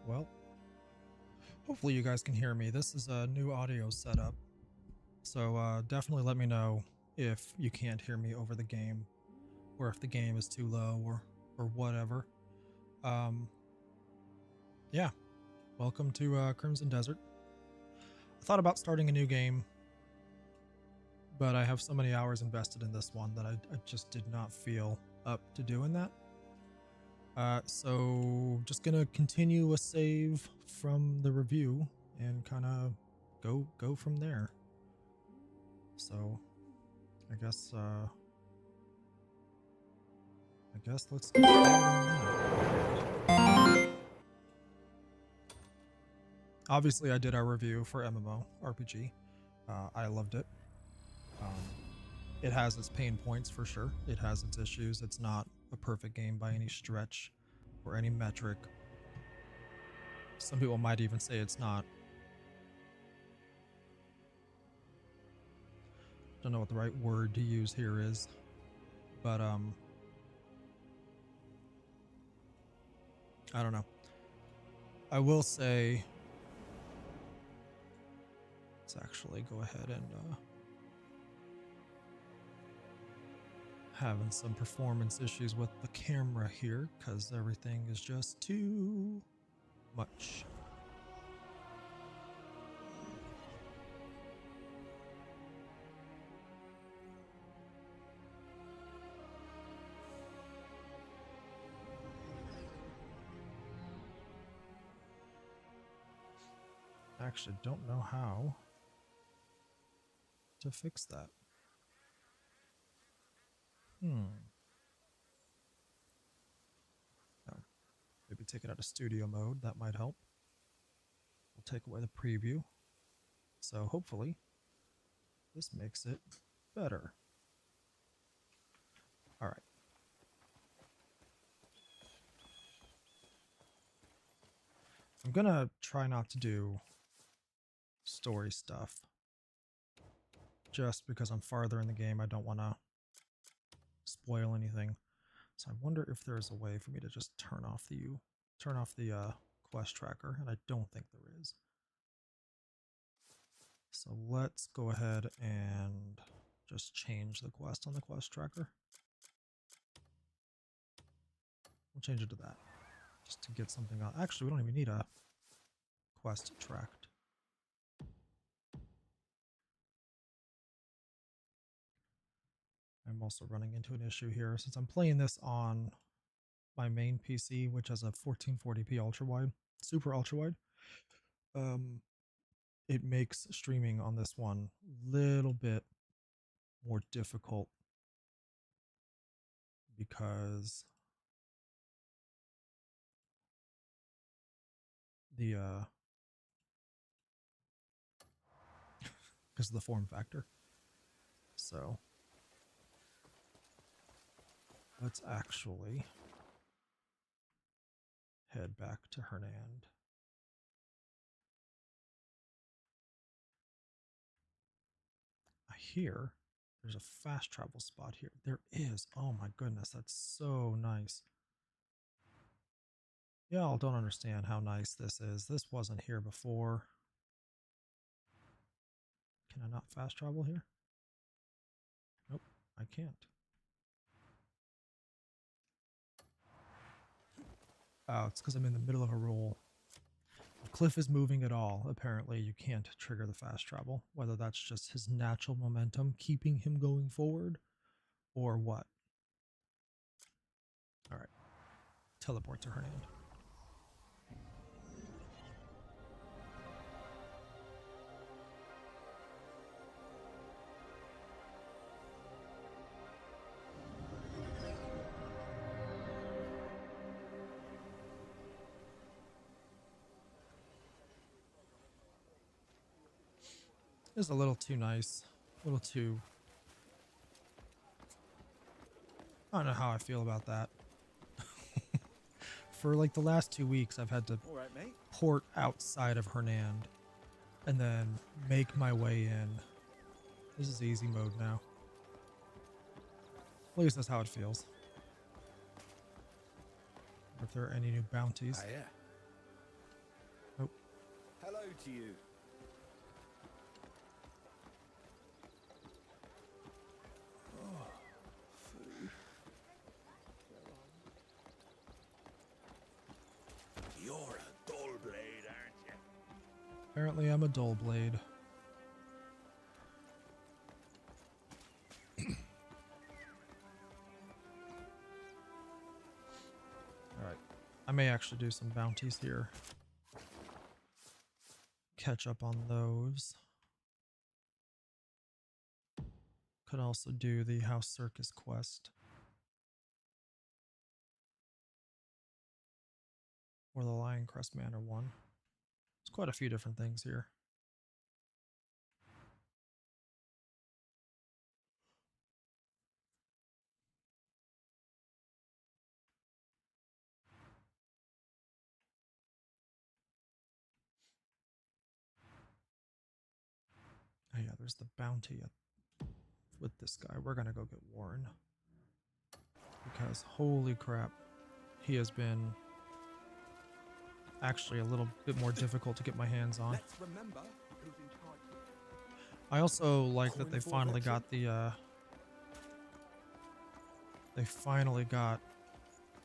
Well, hopefully you guys can hear me. This is a new audio setup, so definitely let me know if you can't hear me over the game, or if the game is too low, or whatever. Yeah, welcome to Crimson Desert. I thought about starting a new game, but I have so many hours invested in this one that I just did not feel up to doing that. So just gonna continue a save from the review and kind of go from there. So I guess let's get started on that. Obviously, I did our review for MMO RPG. I loved it. It has its pain points for sure. It has its issues. It's not a perfect game by any stretch or any metric. Some people might even say it's not. Don't know what the right word to use here is, but I don't know. I will say, let's actually go ahead and having some performance issues with the camera here because everything is just too much. I actually don't know how to fix that. Oh, maybe take it out of studio mode. That might help. We'll take away the preview. So hopefully this makes it better. All right. I'm gonna try not to do story stuff just because I'm farther in the game. I don't want to spoil anything. So I wonder if there's a way for me to just turn off the quest tracker, and I don't think there is. So let's go ahead and just change the quest on the quest tracker. We'll change it to that just to get something out. Actually, we don't even need a quest tracked. I'm also running into an issue here since I'm playing this on my main PC, which has a 1440p ultra wide, super ultra wide. It makes streaming on this one a little bit more difficult because because of the form factor. So let's actually head back to Hernand. I hear there's a fast travel spot here. There is. Oh my goodness, that's so nice. Y'all don't understand how nice this is. This wasn't here before. Can I not fast travel here? Nope, I can't. Oh, it's because I'm in the middle of a roll. If Cliff is moving at all, apparently you can't trigger the fast travel, whether that's just his natural momentum keeping him going forward or what. All right, teleport to Hernand. It's a little too nice, a little too. I don't know how I feel about that. For like the last 2 weeks, I've had to port outside of Hernand and then make my way in. This is easy mode now. At least that's how it feels. If there are any new bounties. Yeah. to you. You're a dull blade, aren't you? Apparently I'm a dull blade. Alright. I may actually do some bounties here. Catch up on those. Could also do the House Circus quest. Or the Lioncrest Manor one. There's quite a few different things here. Oh yeah, there's the bounty with this guy. We're gonna go get Warren. Because holy crap, he has been actually a little bit more difficult to get my hands on. Let's remember who's in charge. I also like that they finally got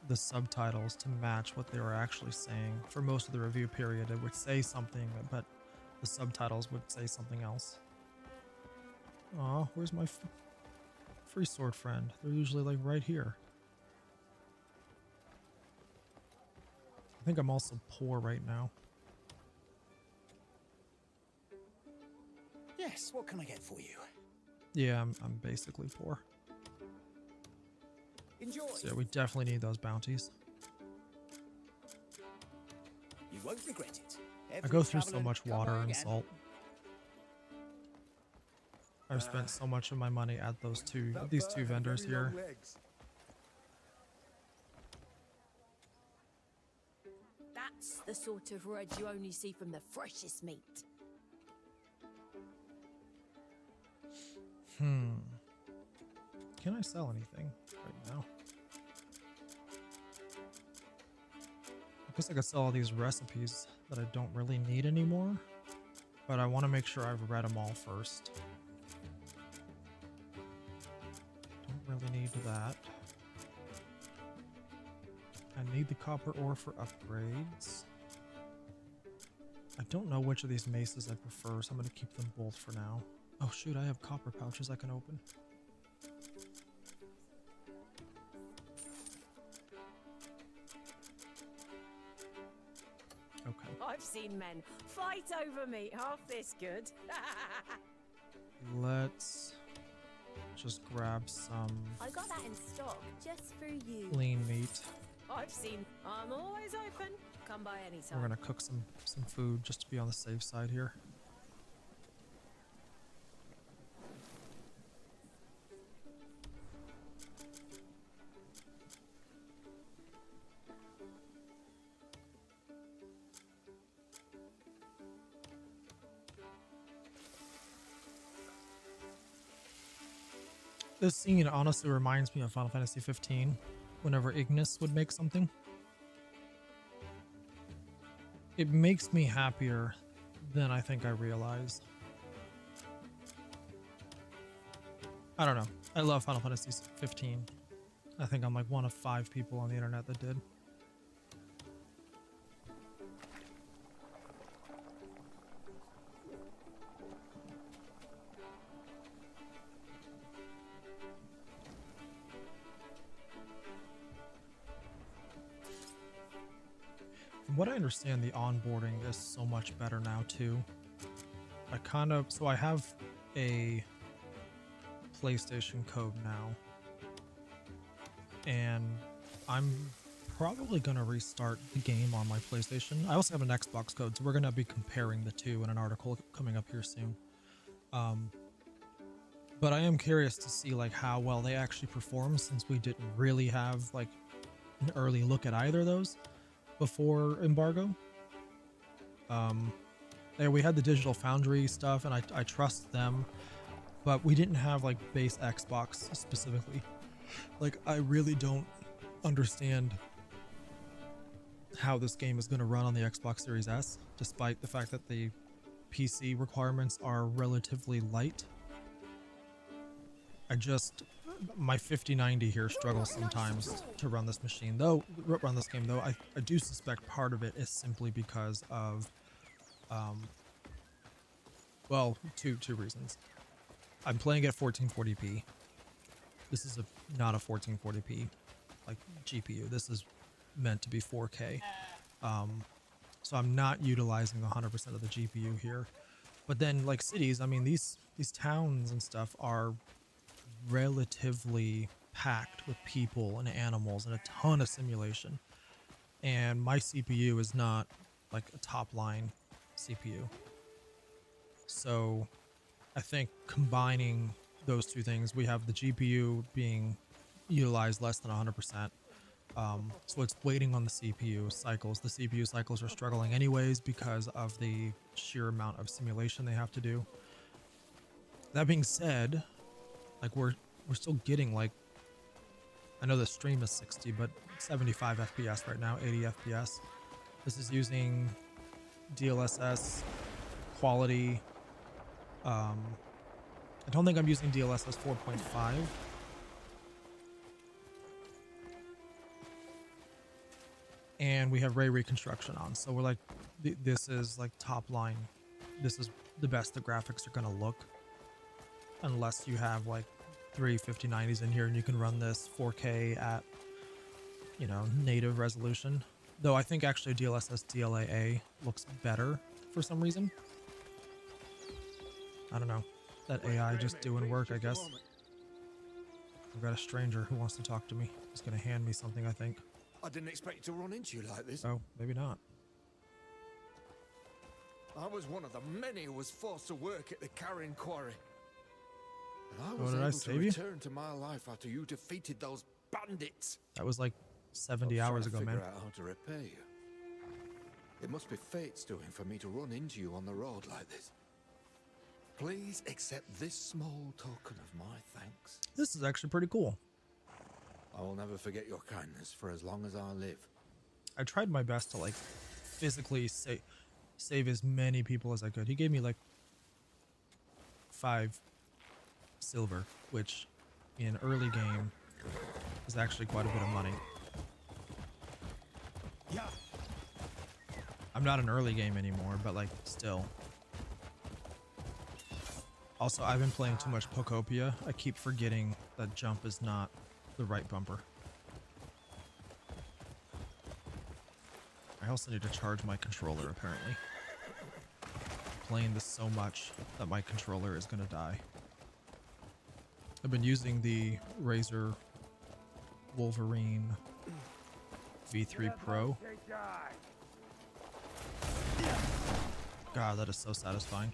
the subtitles to match what they were actually saying. For most of the review period, it would say something, but the subtitles would say something else. Aw, where's my free sword friend? They're usually like right here. I think I'm also poor right now. Yes, what can I get for you? Yeah, I'm basically poor. Enjoy. So yeah, we definitely need those bounties. You won't regret it. I go through so much water and salt. I've spent so much of my money at these two vendors here. That's the sort of red you only see from the freshest meat. Can I sell anything right now? I guess I could sell all these recipes that I don't really need anymore, but I want to make sure I've read them all first. Don't really need that. I need the copper ore for upgrades. I don't know which of these maces I prefer, so I'm going to keep them both for now. Oh shoot, I have copper pouches I can open. Okay. I've seen men fight over meat half this good. Let's just grab some I got that in stock just for you. lean meat. I've seen. I'm always open. Come by anytime. We're gonna cook some food just to be on the safe side here. This scene honestly reminds me of Final Fantasy 15, whenever Ignis would make something. It makes me happier than I think I realize. I don't know. I love Final Fantasy 15. I think I'm like one of 5 people on the internet that did. From what I understand, the onboarding is so much better now too. So I have a PlayStation code now, and I'm probably going to restart the game on my PlayStation. I also have an Xbox code, so we're going to be comparing the two in an article coming up here soon. But I am curious to see like how well they actually perform, since we didn't really have like an early look at either of those before embargo. Yeah, we had the Digital Foundry stuff, and I trust them, but we didn't have like base Xbox specifically. Like, I really don't understand how this game is going to run on the Xbox Series S, despite the fact that the PC requirements are relatively light. My 5090 here struggles sometimes to run this machine, run this game, though. I do suspect part of it is simply because of, well, two reasons. I'm playing at 1440p. This is not a 1440p like GPU. This is meant to be 4K. So I'm not utilizing 100% of the GPU here. But then, like cities, I mean, these towns and stuff are relatively packed with people and animals and a ton of simulation. And my CPU is not like a top line CPU. So I think combining those two things, we have the GPU being utilized less than 100%. So it's waiting on the CPU cycles. The CPU cycles are struggling anyways because of the sheer amount of simulation they have to do. That being said, like we're still getting, like, I know the stream is 60, but 75 FPS right now, 80 FPS. This is using DLSS quality. I don't think I'm using DLSS 4.5. And we have ray reconstruction on, so we're like, this is like top line. This is the best the graphics are gonna look, unless you have like 3 5090s in here and you can run this 4K at, you know, native resolution. Though I think actually DLSS DLAA looks better for some reason. I don't know. That AI just doing work, I guess. I've got a stranger who wants to talk to me. He's gonna hand me something, I think. I didn't expect to run into you like this. Oh, maybe not. I was one of the many who was forced to work at the carrying quarry. And I Oh, was did I able to save you? return to my life after you defeated those bandits. That was like 70 I was hours trying to ago, man. figure out how to repay you. It must be fate's doing for me to run into you on the road like this. Please accept this small token of my thanks. This is actually pretty cool. I will never forget your kindness for as long as I live. I tried my best to like physically save as many people as I could. He gave me like 5 silver, which in early game is actually quite a bit of money. Yeah. I'm not in early game anymore, but like still. Also, I've been playing too much Pokopia. I keep forgetting that jump is not the right bumper. I also need to charge my controller, apparently. Playing this so much that my controller is gonna die. I've been using the Razer Wolverine V3 Pro. God, that is so satisfying.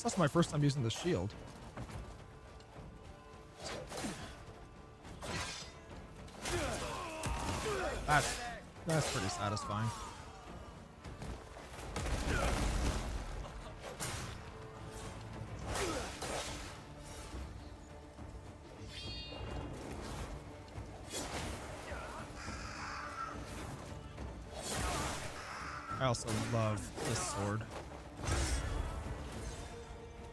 That's my first time using the shield. That's pretty satisfying. I also love this sword.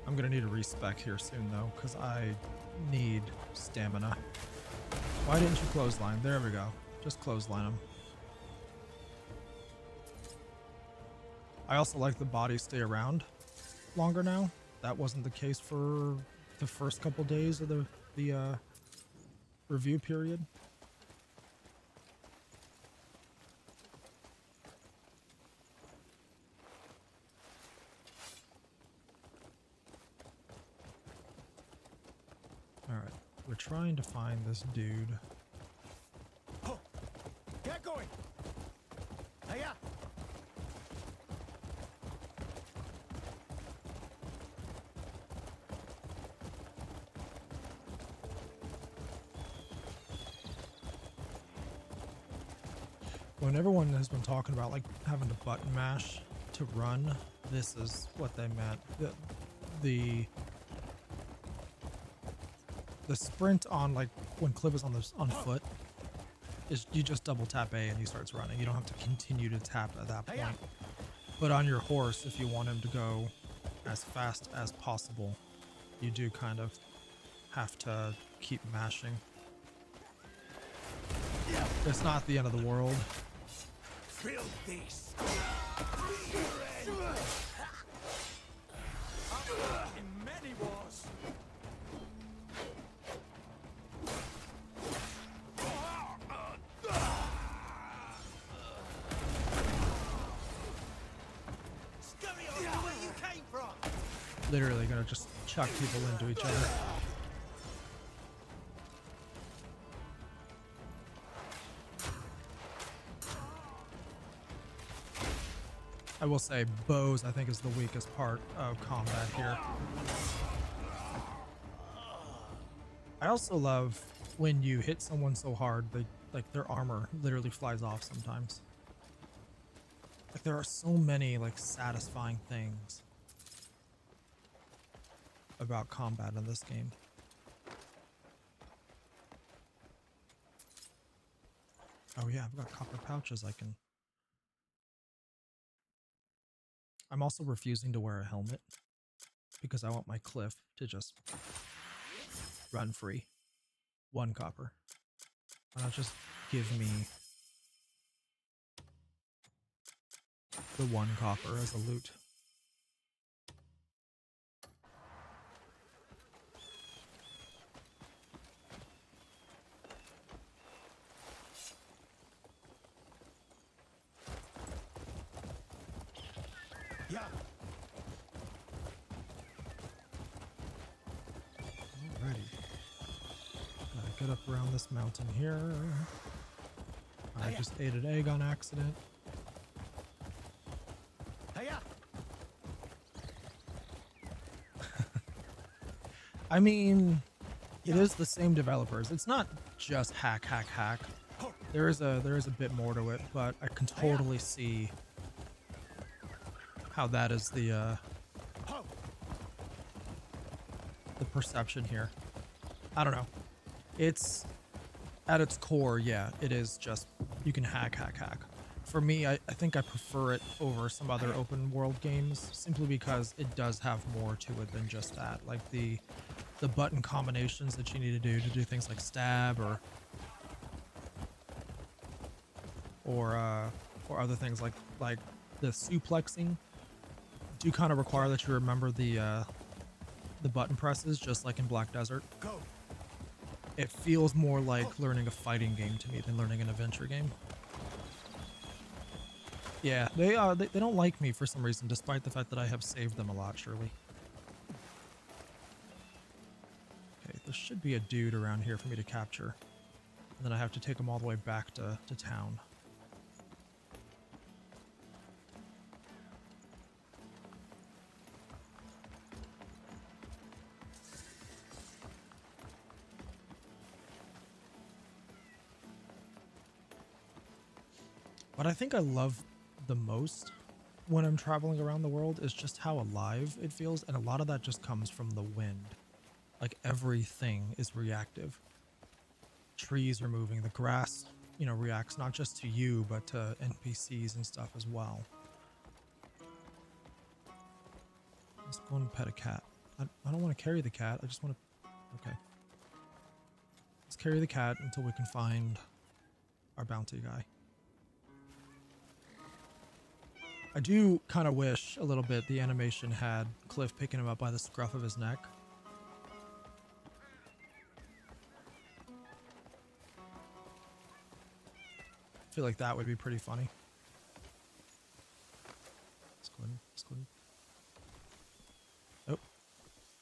I'm gonna need a respec here soon though, because I need stamina. Why didn't you clothesline? There we go. Just clothesline him. I also like the bodies stay around longer now. That wasn't the case for the first couple days of the review period. Alright, we're trying to find this dude. Oh, get going. Hiya. When everyone has been talking about like having to button mash to run, this is what they meant. The sprint on like when Cliff is on foot is you just double tap A and he starts running. You don't have to continue to tap at that point. But on your horse, if you want him to go as fast as possible, you do kind of have to keep mashing. It's not the end of the world. Feel this. In many wars. Scurry on where you came from. Literally gonna just chuck people into each other. I will say bows I think is the weakest part of combat here. I also love when you hit someone so hard they like their armor literally flies off sometimes. Like there are so many like satisfying things about combat in this game. Oh yeah, I've got copper pouches I can. I'm also refusing to wear a helmet because I want my Cliff to just run free. 1 copper. Why not just give me the 1 copper as a loot? Yeah. Alrighty. Gotta get up around this mountain here. I just ate an egg on accident. Hiya. I mean, it is the same developers. It's not just hack. There is a bit more to it, but I can totally see how that is the perception here. I don't know. It's at its core, yeah, it is just you can hack. For me, I think I prefer it over some other open world games simply because it does have more to it than just that. Like the button combinations that you need to do things like stab or other things like the suplexing do kind of require that you remember the button presses, just like in Black Desert. Go. It feels more like learning a fighting game to me than learning an adventure game. Yeah, they don't like me for some reason, despite the fact that I have saved them a lot, surely. Okay, there should be a dude around here for me to capture. And then I have to take him all the way back to town. What I think I love the most when I'm traveling around the world is just how alive it feels, and a lot of that just comes from the wind. Like everything is reactive. Trees are moving, the grass, you know, reacts not just to you, but to NPCs and stuff as well. Let's go and pet a cat. I don't want to carry the cat, I just want to... Okay. Let's carry the cat until we can find our bounty guy. I do kind of wish a little bit the animation had Cliff picking him up by the scruff of his neck. I feel like that would be pretty funny. Let's go in. Oh.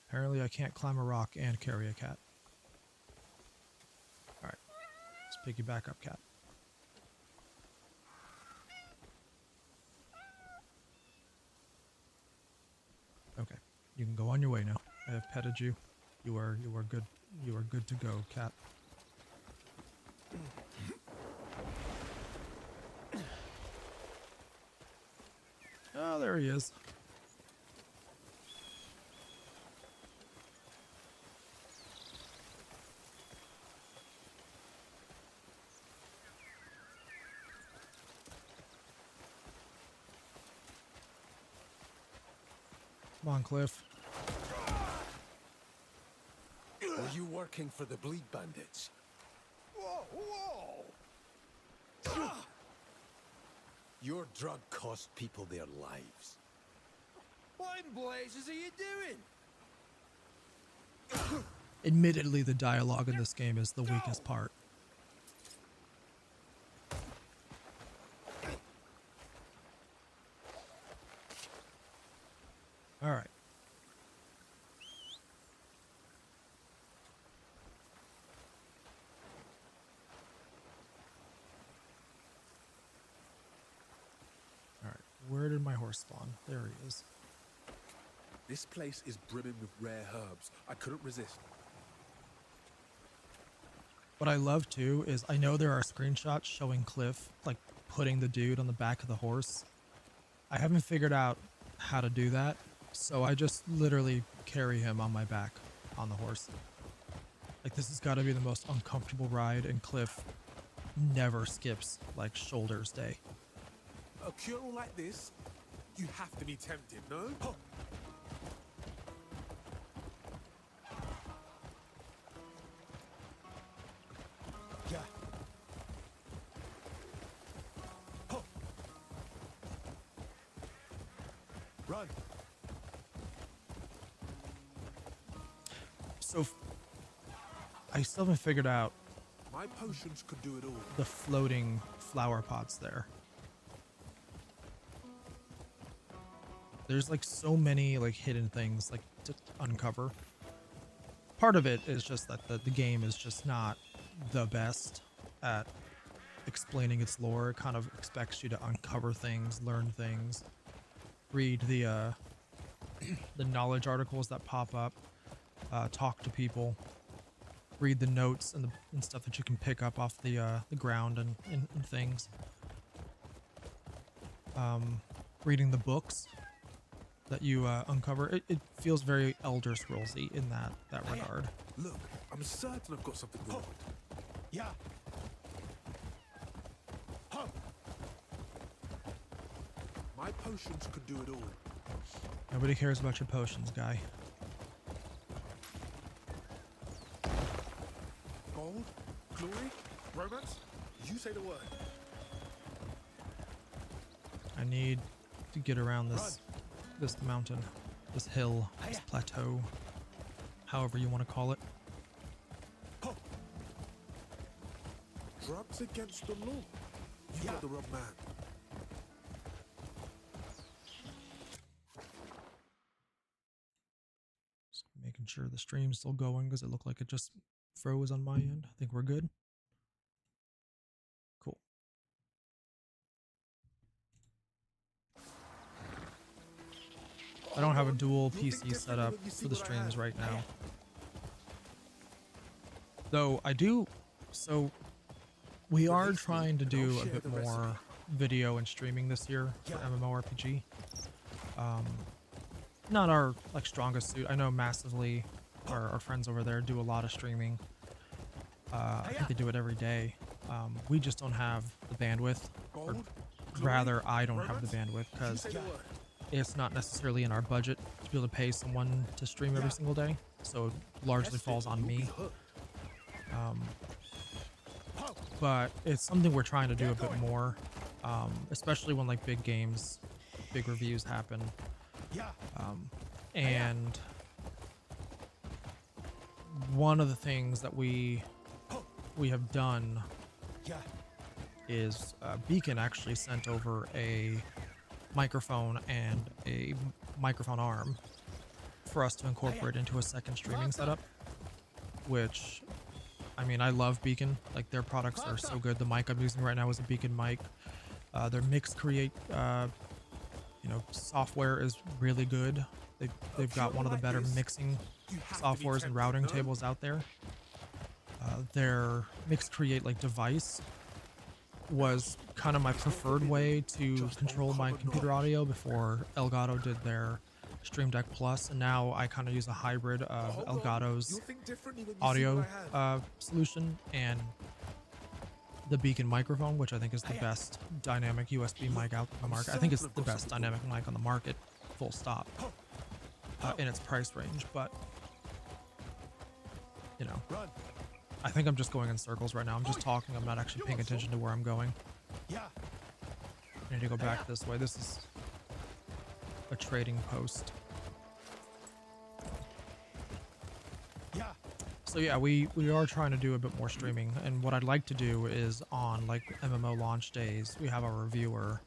Apparently I can't climb a rock and carry a cat. Alright. Let's pick you back up, cat. Okay, you can go on your way now. I have petted you. You are good. You are good to go, cat. he is. Come on, Cliff. Were you working for the Bleed Bandits? Whoa, whoa! Your drug cost people their lives. What in blazes are you doing? Admittedly, the dialogue in this game is the weakest part. All right. All right. Where did my horse spawn? There he is. This place is brimming with rare herbs. I couldn't resist. What I love too is I know there are screenshots showing Cliff like putting the dude on the back of the horse. I haven't figured out how to do that, so I just literally carry him on my back on the horse. Like, this has got to be the most uncomfortable ride, and Cliff never skips like shoulders day. A cure like this, you have to be tempted, no? Oh. Yeah. Oh. Run. So I still haven't figured out My potions could do it all. the floating flower pots there. There's like so many like hidden things like to uncover. Part of it is just that the game is just not the best at explaining its lore. It kind of expects you to uncover things, learn things, read the the knowledge articles that pop up, talk to people, read the notes and stuff that you can pick up off the ground and things. Reading the books that you uncover, it feels very Elder Scrollsy in that regard. Look, I'm certain I've got something good. Yeah. Huh. My potions could do it all. Nobody cares about your potions, guy. Gold, glory, romance. You say the word. I need to get around this mountain, this hill, this plateau, however you want to call it. Drugs against the law. You got the wrong man. Just making sure the stream's still going because it looked like it just froze on my end. I think we're good. Cool. I don't have a dual PC set up for the streams right now. Though I do, so we are trying to do a bit more video and streaming this year for MMORPG. Not our like strongest suit. I know massively our friends over there do a lot of streaming. I think they do it every day. We just don't have the bandwidth, or rather I don't have the bandwidth because it's not necessarily in our budget to be able to pay someone to stream every single day. So it largely falls on me. But it's something we're trying to do a bit more, especially when like big games, big reviews happen. And one of the things that we have done is Beacon actually sent over a microphone and a microphone arm for us to incorporate into a second streaming setup, which, I mean, I love Beacon. Like, their products are so good. The mic I'm using right now is a Beacon mic. Their Mix Create, software is really good. They've got one of the better mixing softwares and routing tables out there. Their Mix Create like device was kind of my preferred way to control my computer audio before Elgato did their Stream Deck Plus, and now I kind of use a hybrid of Hold on. Elgato's You'll think differently when you see audio what I have. solution and the Beacon microphone, which I think is the best dynamic USB mic out on the market. I think it's the best dynamic mic on the market, full stop, in its price range. But you know, Run. I think I'm just going in circles right now. I'm just talking. I'm not actually paying attention to where I'm going. Yeah. I need to go back this way. This is a trading post. Yeah. So yeah, we are trying to do a bit more streaming, and what I'd like to do is on like MMO launch days, we have our reviewer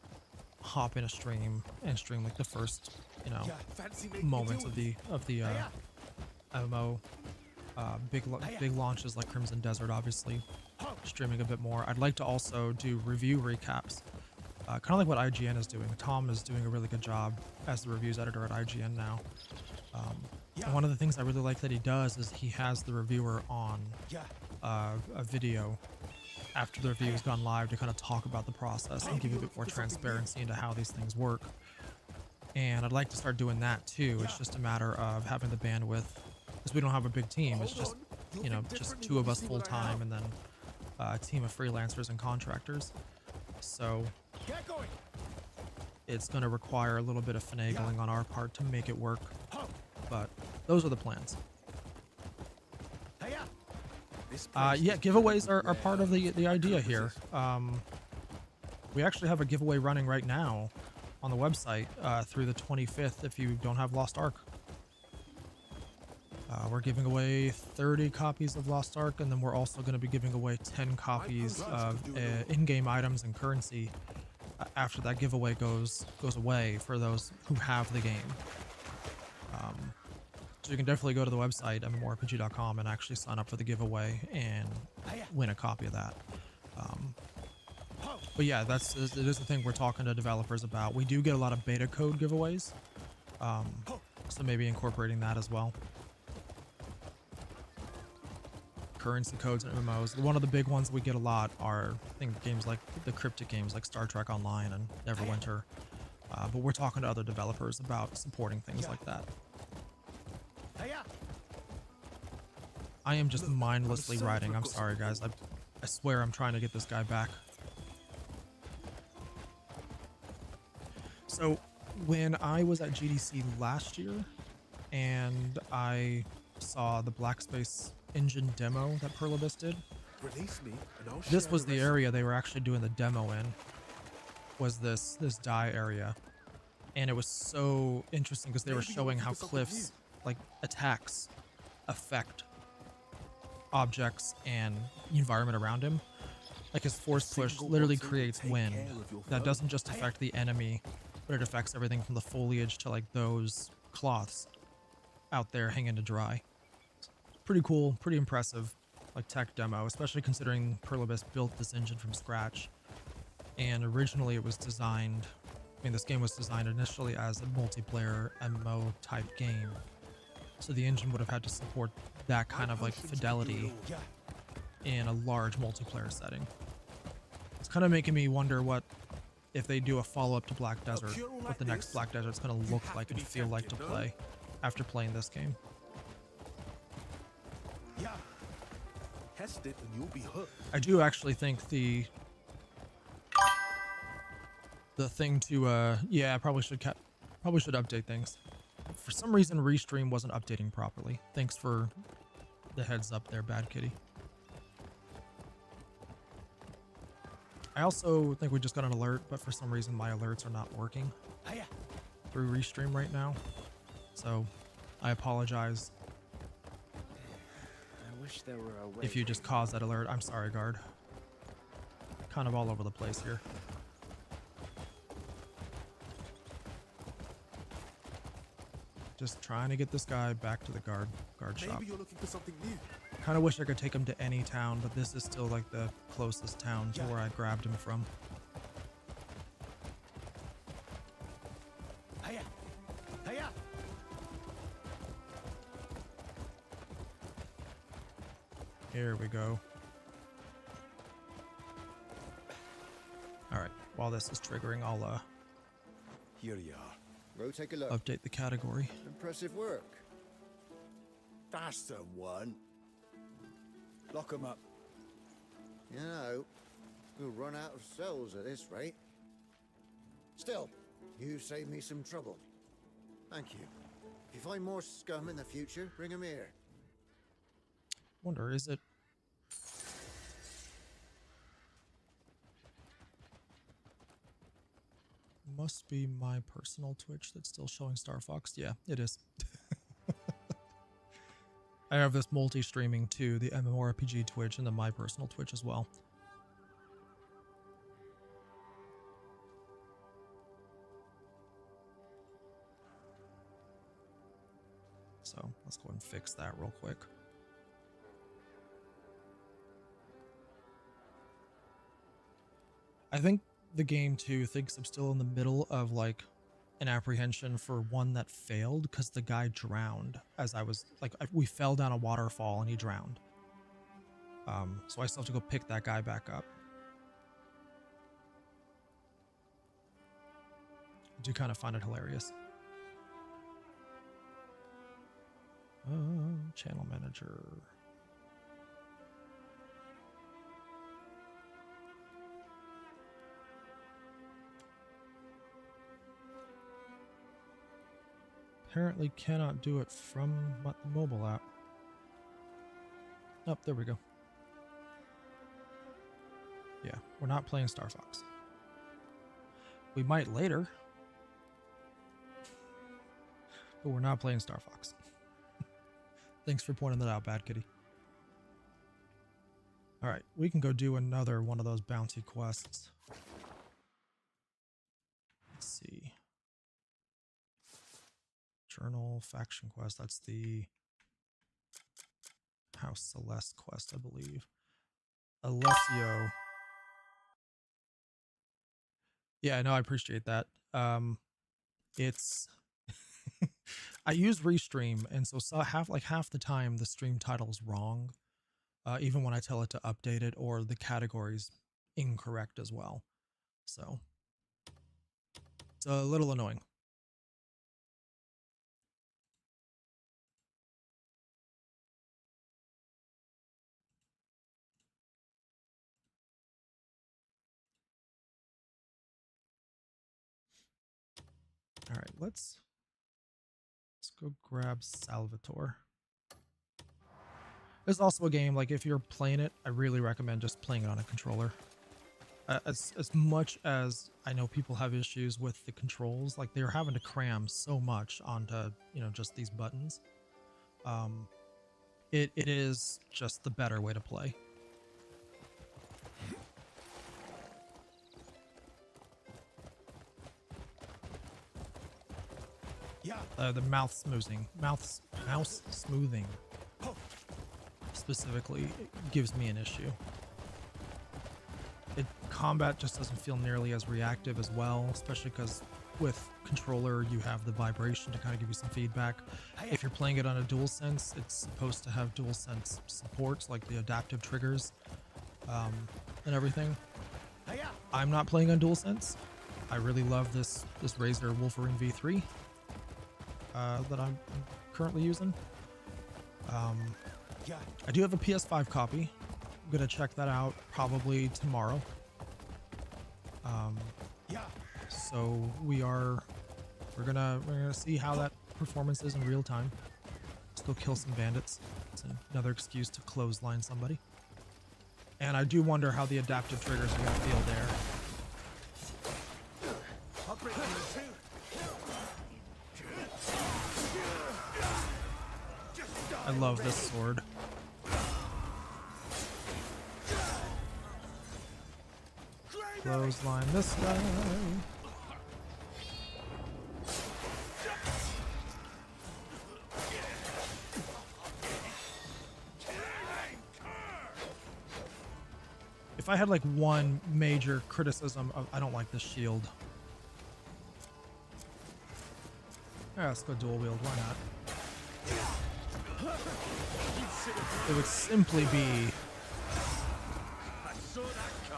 hop in a stream and stream like the first, you know, Yeah, fancy making a moments deal of the MMO big launches like Crimson Desert, obviously streaming a bit more. I'd like to also do review recaps, kind of like what IGN is doing. Tom is doing a really good job as the reviews editor at IGN now. And one of the things I really like that he does is he has the reviewer on a video after the review has gone live to kind of talk about the process and give you a bit more transparency into how these things work. And I'd like to start doing that too. It's just a matter of having the bandwidth, because we don't have a big team. It's just, you know, just two of us full time and then a team of freelancers and contractors. So Get going. it's going to require a little bit of finagling on our part to make it work. But those are the plans. This place Yeah, is giveaways pretty are part of the idea here. Conversation. We actually have a giveaway running right now on the website through the 25th if you don't have Lost Ark. We're giving away 30 copies of Lost Ark, and then we're also going to be giving away 10 copies of in-game items and currency after that giveaway goes away for those who have the game. So you can definitely go to the website, mmorpg.com, and actually sign up for the giveaway and win a copy of that. But yeah, it is the thing we're talking to developers about. We do get a lot of beta code giveaways, so maybe incorporating that as well. Currency codes and MMOs. One of the big ones we get a lot are, I think, games like the cryptic games like Star Trek Online and Neverwinter. But we're talking to other developers about supporting things like that. I am just mindlessly riding. I'm sorry, guys. I swear I'm trying to get this guy back. So, when I was at GDC last year, and I saw the Black Space engine demo that Perlibis did, Release me, and I'll this share was the the rest. area they were actually doing the demo in. Was this die area, and it was so interesting because they were Maybe you're showing looking how for something cliffs, like attacks, affect objects and the environment around him. Like his force push single literally bottle will creates take wind care of your that foe. doesn't just affect the enemy, but it affects everything from the foliage to like those cloths out there hanging to dry. Pretty cool, pretty impressive, like tech demo, especially considering Perlibis built this engine from scratch. And originally it was designed, I mean, this game was designed initially as a multiplayer MMO type game. So the engine would have had to support that kind of like fidelity in a large multiplayer setting. It's kind of making me wonder what if they do a follow-up to Black Desert, hero what like the next this, Black Desert's going to you look have like to and be feel like to tempted, no? play after playing this game. Test it and you'll be hooked. I do actually think the thing to yeah, I probably should update things. For some reason Restream wasn't updating properly. Thanks for the heads up there, Bad Kitty. I also think we just got an alert, but for some reason my alerts are not working through Restream right now. So I apologize I wish there were a way. if you just caused that alert. I'm sorry, guard. Kind of all over the place here. Just trying to get this guy back to the guard shop. Maybe you're looking for something new. Kind of wish I could take him to any town, but this is still like the closest town to where I grabbed him from. Here we go. All right. While this is triggering, I'll Here you are. Go take a look. update the category. Impressive work. That's the one. Lock 'em up. You know, we'll run out of cells at this rate. Still, you saved me some trouble. Thank you. If you find more scum in the future, bring 'em here. Wonder, is it? Must be my personal Twitch that's still showing Star Fox. Yeah, it is. I have this multi-streaming too, the MMORPG Twitch and then my personal Twitch as well. So let's go ahead and fix that real quick. I think the game too thinks I'm still in the middle of like an apprehension for one that failed because the guy drowned as I was like, we fell down a waterfall and he drowned. So I still have to go pick that guy back up. I do kind of find it hilarious. Channel manager. Apparently cannot do it from the mobile app. Oh, there we go. Yeah, we're not playing Star Fox. We might later. But we're not playing Star Fox. Thanks for pointing that out, Bad Kitty. Alright, we can go do another one of those bounty quests. Let's see. Journal faction quest. That's the House Celeste quest, I believe. Alessio. Yeah, no, I appreciate that. It's I use Restream, and so half the time the stream title is wrong, even when I tell it to update it, or the category's incorrect as well. So it's a little annoying. All right, let's go grab Salvatore. There's also a game, like if you're playing it, I really recommend just playing it on a controller. As much as I know people have issues with the controls, like they're having to cram so much onto, you know, just these buttons. It is just the better way to play. Yeah. The mouse smoothing specifically gives me an issue. Combat just doesn't feel nearly as reactive as well, especially because with controller you have the vibration to kind of give you some feedback. If you're playing it on a DualSense, it's supposed to have DualSense supports, like the adaptive triggers and everything. I'm not playing on DualSense. I really love this Razer Wolverine V3 that I'm currently using. I do have a PS5 copy. I'm gonna check that out probably tomorrow. So we're gonna see how that performance is in real time. Let's go kill some bandits. It's another excuse to clothesline somebody. And I do wonder how the adaptive triggers are gonna feel there. I love this sword. Clothesline this guy. If I had like one major criticism of, I don't like this shield. Yeah, let's go dual wield, why not? It would simply be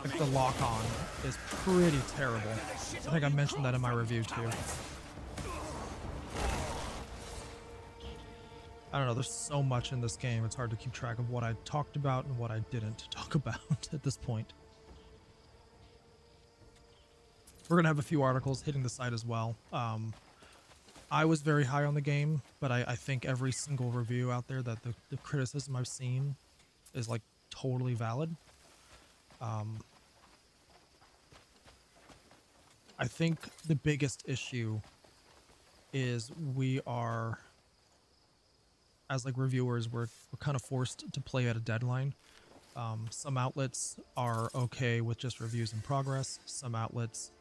Like the lock-on is pretty terrible. I think I mentioned that in my review too. I don't know, there's so much in this game, it's hard to keep track of what I talked about and what I didn't talk about at this point. We're gonna have a few articles hitting the site as well. I was very high on the game, but I think every single review out there that the criticism I've seen is like totally valid. I think the biggest issue is we are, as like reviewers, we're kind of forced to play at a deadline. Some outlets are okay with just reviews in progress. Some outlets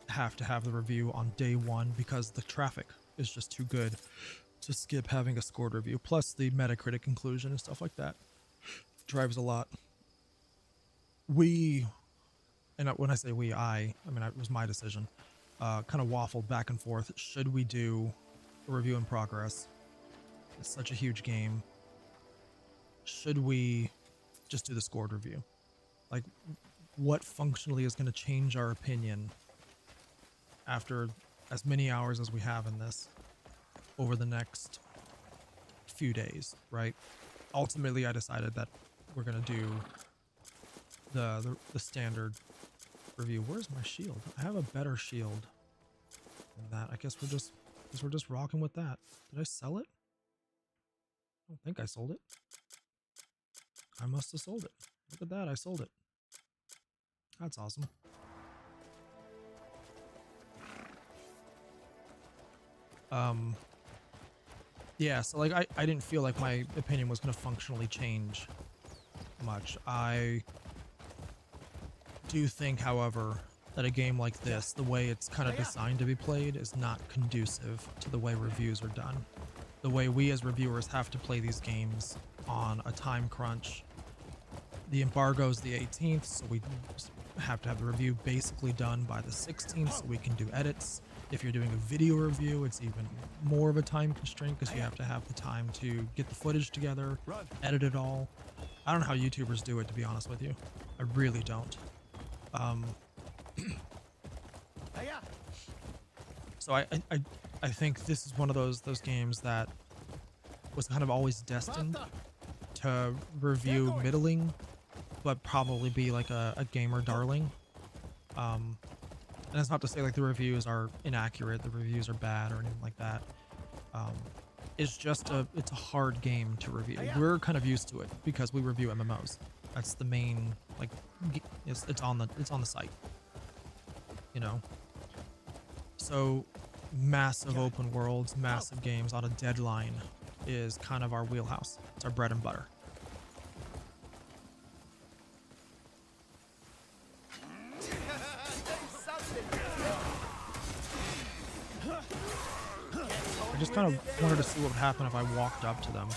have to have the review on day one because the traffic is just too good to skip having a scored review. Plus the Metacritic inclusion and stuff like that drives a lot. And when I say we, I mean, it was my decision, kind of waffled back and forth. Should we do a review in progress? It's such a huge game. Should we just do the scored review? Like, what functionally is going to change our opinion after as many hours as we have in this over the next few days, right? Ultimately, I decided that we're going to do the standard review. Where's my shield? I have a better shield than that. I guess we're just rocking with that. Did I sell it? I don't think I sold it. I must have sold it. Look at that, I sold it. That's awesome. Yeah, so like I didn't feel like my opinion was going to functionally change much. I do think, however, that a game like this, the way it's kind of designed to be played, is not conducive to the way reviews are done. The way we as reviewers have to play these games on a time crunch. The embargo is the 18th, so we have to have the review basically done by the 16th so we can do edits. If you're doing a video review, it's even more of a time constraint because you have to have the time to get the footage together, edit it all. I don't know how YouTubers do it, to be honest with you. I really don't. So I think this is one of those games that was kind of always destined to review middling, but probably be like a gamer darling. And that's not to say like the reviews are inaccurate, the reviews are bad or anything like that. It's just it's a hard game to review. We're kind of used to it because we review MMOs. That's the main, like, it's on the site, you know. So massive open worlds, massive games on a deadline is kind of our wheelhouse. It's our bread and butter. I just kind of wanted to see what would happen if I walked up to them.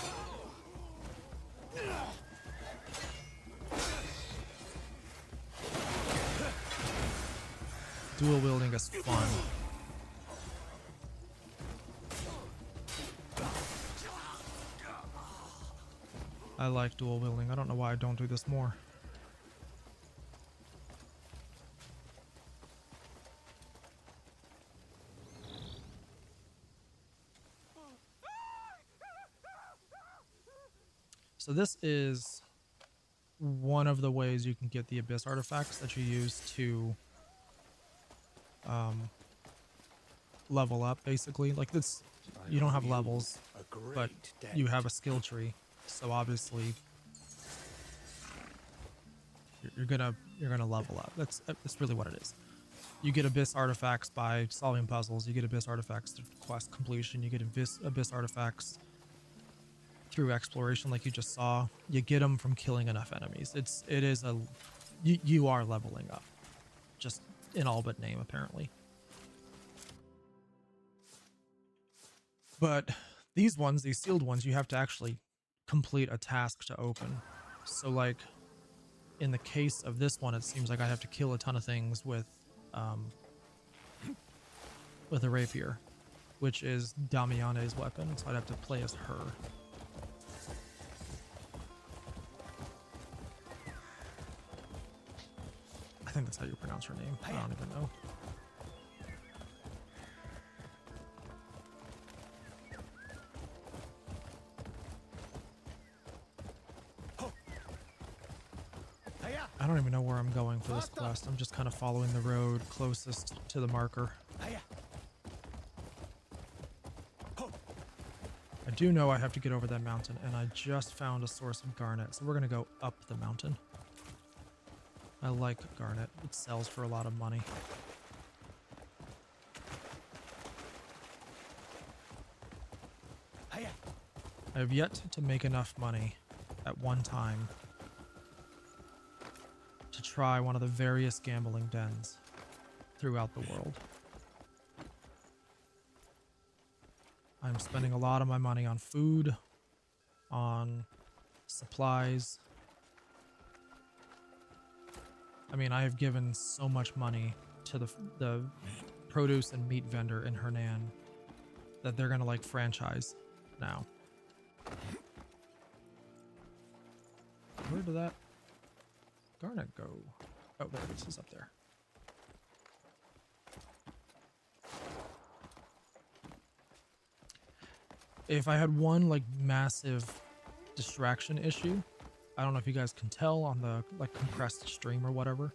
Dual wielding is fun. I like dual wielding. I don't know why I don't do this more. So this is one of the ways you can get the Abyss artifacts that you use to level up, basically. Like this, you don't have levels, but you have a skill tree. So obviously, you're gonna level up. That's really what it is. You get Abyss artifacts by solving puzzles. You get Abyss artifacts through quest completion. You get Abyss artifacts through exploration, like you just saw. You get them from killing enough enemies. You are leveling up, just in all but name, apparently. But these sealed ones, you have to actually complete a task to open. So like in the case of this one, it seems like I have to kill a ton of things with a rapier, which is Damiane's weapon, so I'd have to play as her. I think that's how you pronounce her name. I don't even know. I don't even know where I'm going for this quest. I'm just kind of following the road closest to the marker. I do know I have to get over that mountain, and I just found a source of garnet, so we're going to go up the mountain. I like garnet. It sells for a lot of money. I have yet to make enough money at one time to try one of the various gambling dens throughout the world. I'm spending a lot of my money on food, on supplies. I mean, I have given so much money to the produce and meat vendor in Hernan that they're gonna like franchise now. Where did that garnet go? Oh, there it is. It's up there. If I had one like massive distraction issue, I don't know if you guys can tell on the like compressed stream or whatever,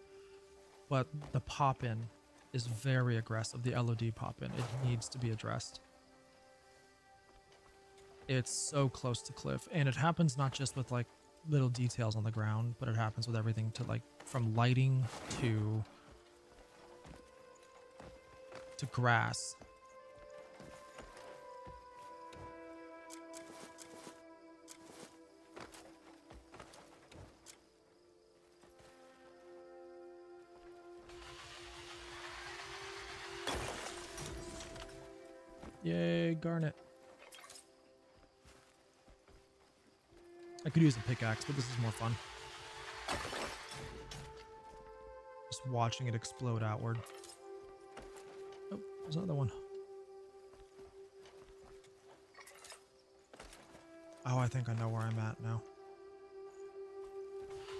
but the pop-in is very aggressive. The LOD pop-in, it needs to be addressed. It's so close to cliff, and it happens not just with like little details on the ground, but it happens with everything to like from lighting to grass. Yay, garnet. I could use a pickaxe, but this is more fun. Just watching it explode outward. Oh, there's another one. Oh, I think I know where I'm at now.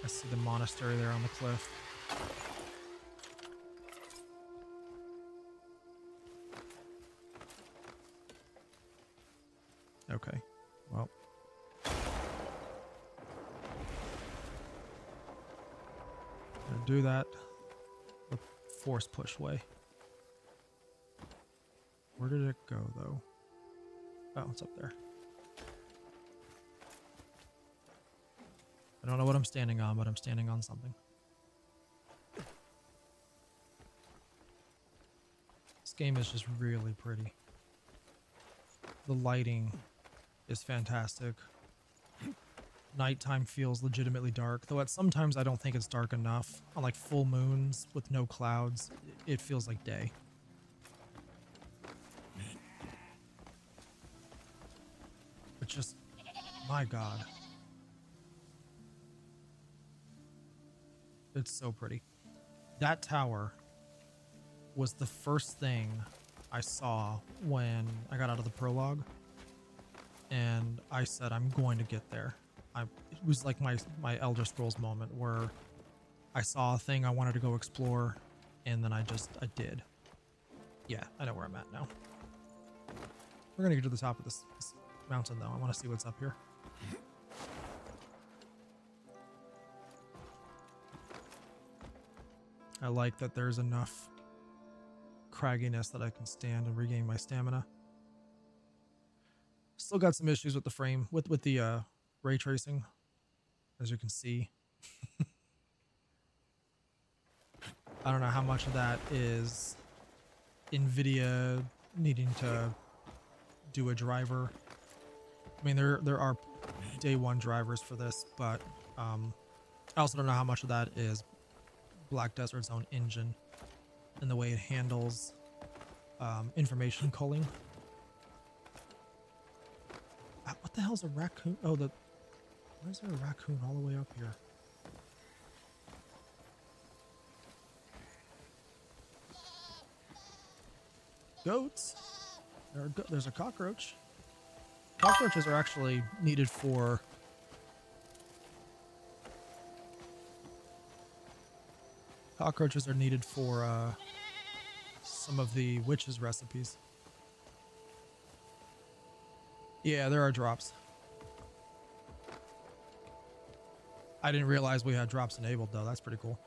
I see the monastery there on the cliff. Okay, well. Gonna do that the force push way. Where did it go, though? Oh, it's up there. I don't know what I'm standing on, but I'm standing on something. This game is just really pretty. The lighting is fantastic. Nighttime feels legitimately dark, though at sometimes I don't think it's dark enough. On like full moons with no clouds, it feels like day. But just, my God. It's so pretty. That tower was the first thing I saw when I got out of the prologue. And I said, I'm going to get there. It was like my Elder Scrolls moment where I saw a thing I wanted to go explore, and then I did. Yeah, I know where I'm at now. We're gonna get to the top of this mountain, though. I want to see what's up here. I like that there's enough cragginess that I can stand and regain my stamina. Still got some issues with the frame, with the ray tracing, as you can see. I don't know how much of that is NVIDIA needing to do a driver. I mean, there are day one drivers for this, but I also don't know how much of that is Black Desert's own engine and the way it handles information culling. What the hell is a raccoon? Oh, why is there a raccoon all the way up here? Goats. There's a cockroach. Cockroaches are actually needed for Cockroaches are needed for some of the witches' recipes. Yeah, there are drops. I didn't realize we had drops enabled though. That's pretty cool.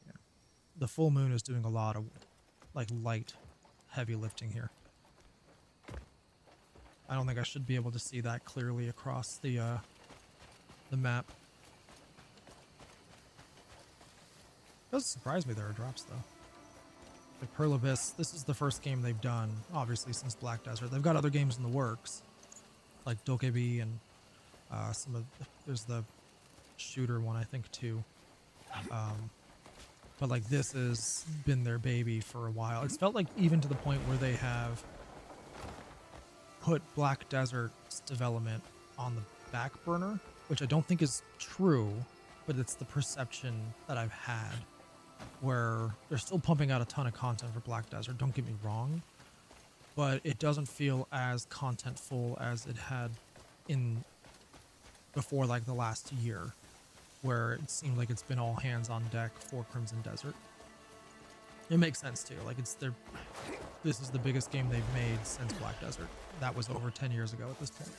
Yeah. The full moon is doing a lot of like light, heavy lifting here. I don't think I should be able to see that clearly across the map. Doesn't surprise me there are drops though. Like Pearl Abyss, this is the first game they've done, obviously, since Black Desert. They've got other games in the works, like Dokkaebi and there's the shooter one, I think, too. But like this has been their baby for a while. It's felt like even to the point where they have put Black Desert's development on the back burner, which I don't think is true, but it's the perception that I've had, where they're still pumping out a ton of content for Black Desert, don't get me wrong, but it doesn't feel as contentful as it had in before like the last year, where it seemed like it's been all hands on deck for Crimson Desert. It makes sense too, like this is the biggest game they've made since Black Desert. That was over 10 years ago at this point.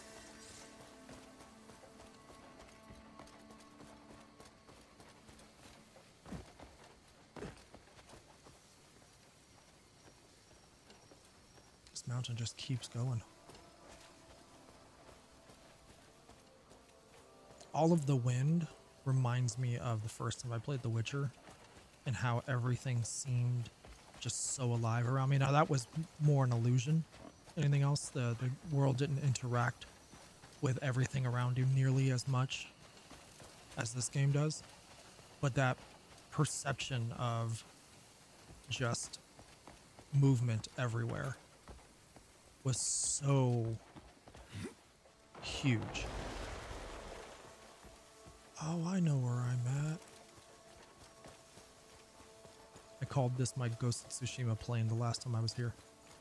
This mountain just keeps going. All of the wind reminds me of the first time I played The Witcher and how everything seemed just so alive around me. Now that was more an illusion. Anything else, the world didn't interact with everything around you nearly as much as this game does. But that perception of just movement everywhere was so huge. Oh, I know where I'm at. I called this my Ghost of Tsushima plane the last time I was here,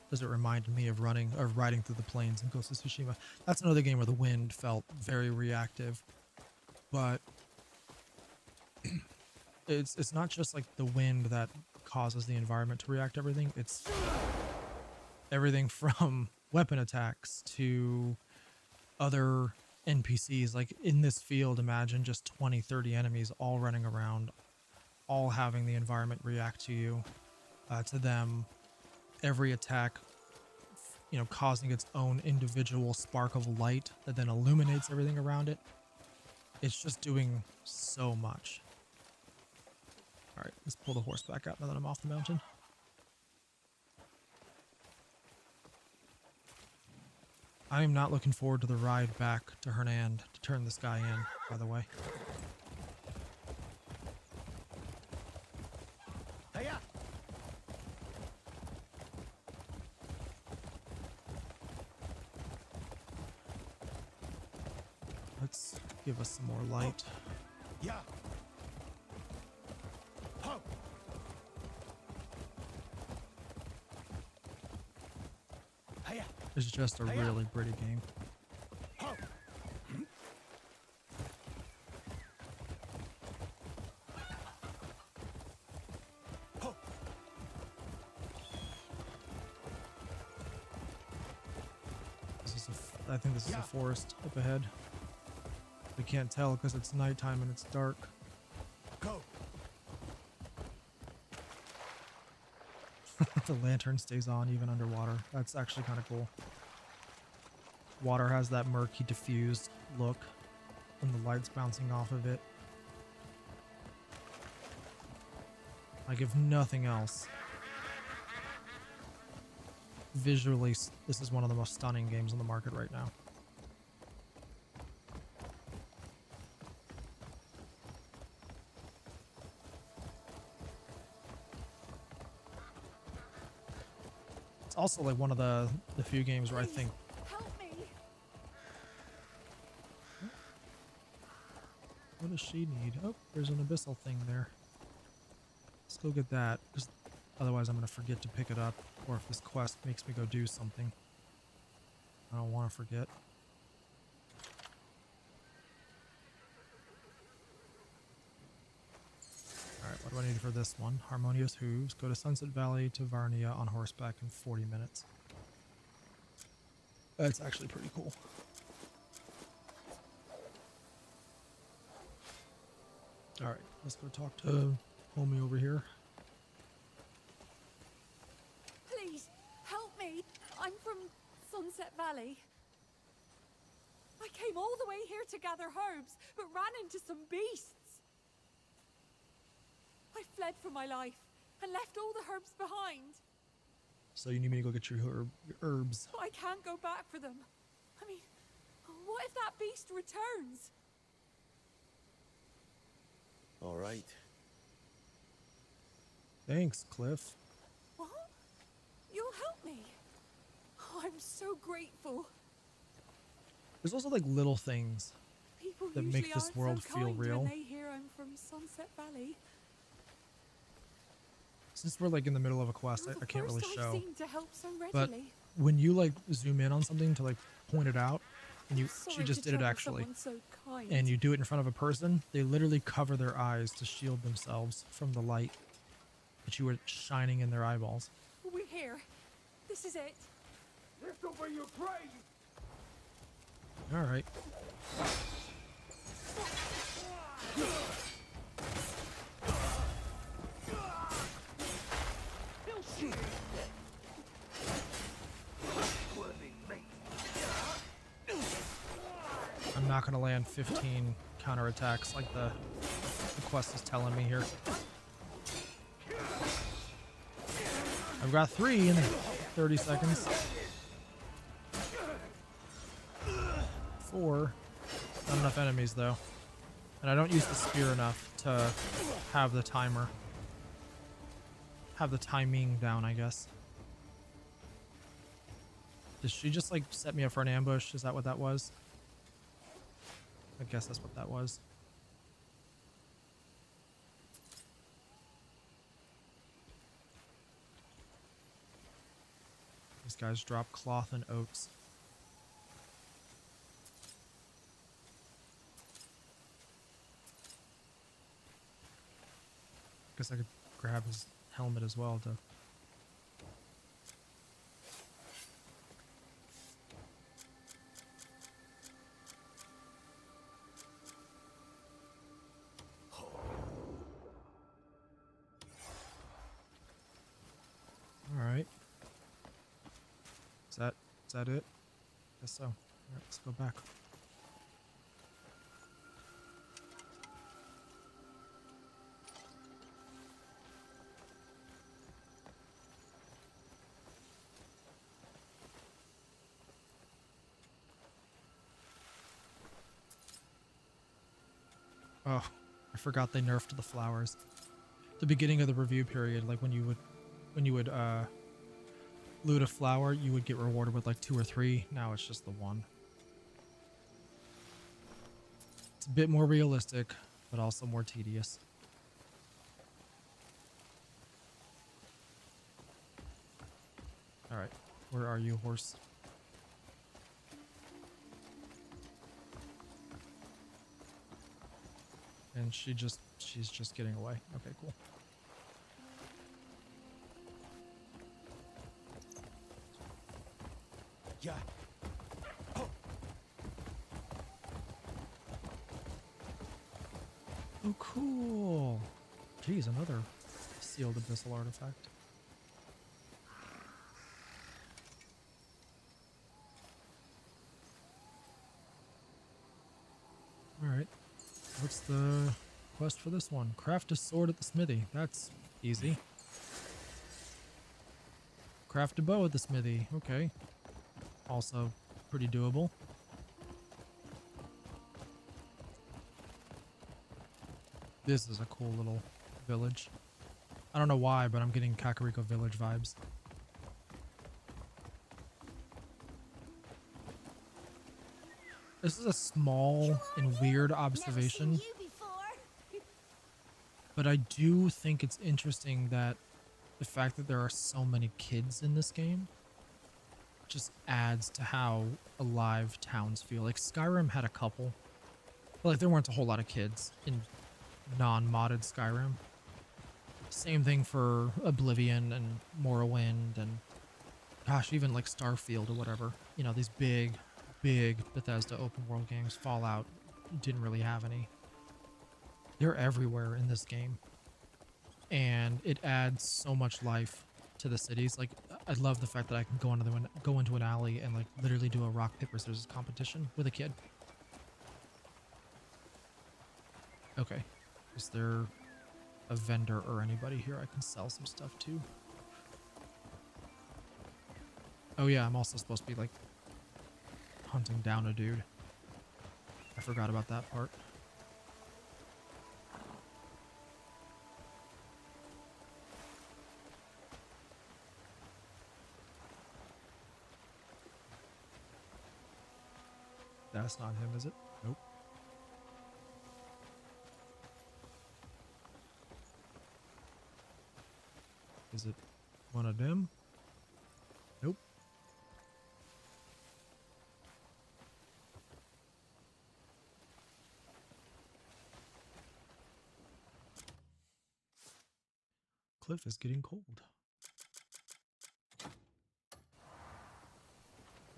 because it reminded me of riding through the plains in Ghost of Tsushima. That's another game where the wind felt very reactive, but it's not just like the wind that causes the environment to react to everything. It's everything from weapon attacks to other NPCs. Like in this field, imagine just 20, 30 enemies all running around, all having the environment react to you, to them. Every attack, causing its own individual spark of light that then illuminates everything around it. It's just doing so much. All right, let's pull the horse back out now that I'm off the mountain. I am not looking forward to the ride back to Hernand to turn this guy in, by the way. Let's give us some more light. Yeah. Ho. Hiya. It's just a really pretty game. Ho. Ho. I think this is a forest up ahead. We can't tell because it's nighttime and it's dark. Go. The lantern stays on even underwater. That's actually kind of cool. Water has that murky, diffused look when the light's bouncing off of it. Like, if nothing else, visually, this is one of the most stunning games on the market right now. It's also like one of the few games where I think Help me. what does she need? Oh, there's an abyssal thing there. Let's go get that, because otherwise I'm going to forget to pick it up, or if this quest makes me go do something. I don't want to forget. do I need for this one? Harmonious Hooves. Go to Sunset Valley to Varnia on horseback in 40 minutes. That's actually pretty cool. Alright, let's go talk to homie over here. Please, help me. I'm from Sunset Valley. I came all the way here to gather herbs, but ran into some beasts. I fled for my life and left all the herbs behind. So you need me to go get your herbs. But I can't go back for them. I mean, what if that beast returns? All right. Thanks, Cliff. What? You'll help me? Oh, I'm so grateful. There's also like little things People that usually make this aren't world so feel kind real. when they hear I'm from Sunset Valley. Since we're like in the middle of a quest, You're I the can't really first I've show. seen to help so But readily. when you like zoom in on something to like point it out, and you Sorry she just to did it trouble actually, someone so kind. and you do it in front of a person, they literally cover their eyes to shield themselves from the light that you were shining in their eyeballs. We're here. This is it. Lift up where you pray. All right. I'm not gonna land 15 counterattacks like the quest is telling me here. I've got 3 in 30 seconds. 4. Not enough enemies though. And I don't use the spear enough to have the timer. Have the timing down, I guess. Did she just like set me up for an ambush? Is that what that was? I guess that's what that was. These guys drop cloth and oats. Guess I could grab his helmet as well to... Alright. Is that it? Guess so. Alright, let's go back. Oh, I forgot they nerfed the flowers. The beginning of the review period, like when you would loot a flower, you would get rewarded with like 2 or 3. Now it's just the 1. It's a bit more realistic, but also more tedious. Alright, where are you, horse? And she's just getting away. Okay, cool. Yeah. Oh, cool. Geez, another sealed abyssal artifact. Alright. What's the quest for this one? Craft a sword at the smithy. That's easy. Craft a bow at the smithy. Okay. Also pretty doable. This is a cool little village. I don't know why, but I'm getting Kakariko Village vibes. This is a small and weird observation, but I do think it's interesting that the fact that there are so many kids in this game just adds to how alive towns feel. Like Skyrim had a couple, but like there weren't a whole lot of kids in non-modded Skyrim. Same thing for Oblivion and Morrowind and gosh, even like Starfield or whatever. You know, these big Bethesda open world games. Fallout didn't really have any. They're everywhere in this game. And it adds so much life to the cities. Like, I love the fact that I can go into an alley and like literally do a rock paper scissors competition with a kid. Okay, is there a vendor or anybody here I can sell some stuff to? Oh yeah, I'm also supposed to be like hunting down a dude. I forgot about that part. That's not him, is it? Nope. Is it one of them? Nope. Cliff is getting cold.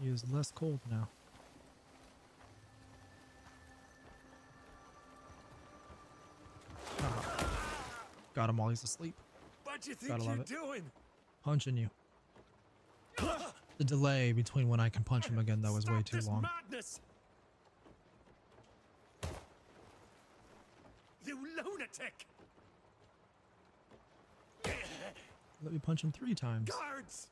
He is less cold now. Got him while he's asleep. What do you think Gotta love you're it. doing? Punching you. The delay between when I can punch him again, though, is way Stop too this long. Madness! You lunatic! Let me punch him 3 times. Guards!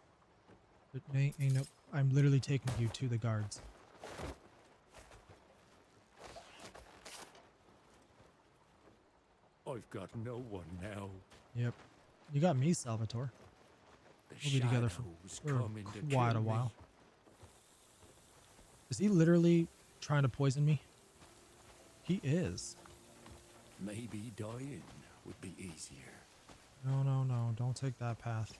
But ain't no. I'm literally taking you to the guards. I've got no one now. Yep. You got me, Salvatore. The We'll be together for shadows coming to quite a kill me. while. Is he literally trying to poison me? He is. Maybe dying would be easier. No, no, no. Don't take that path.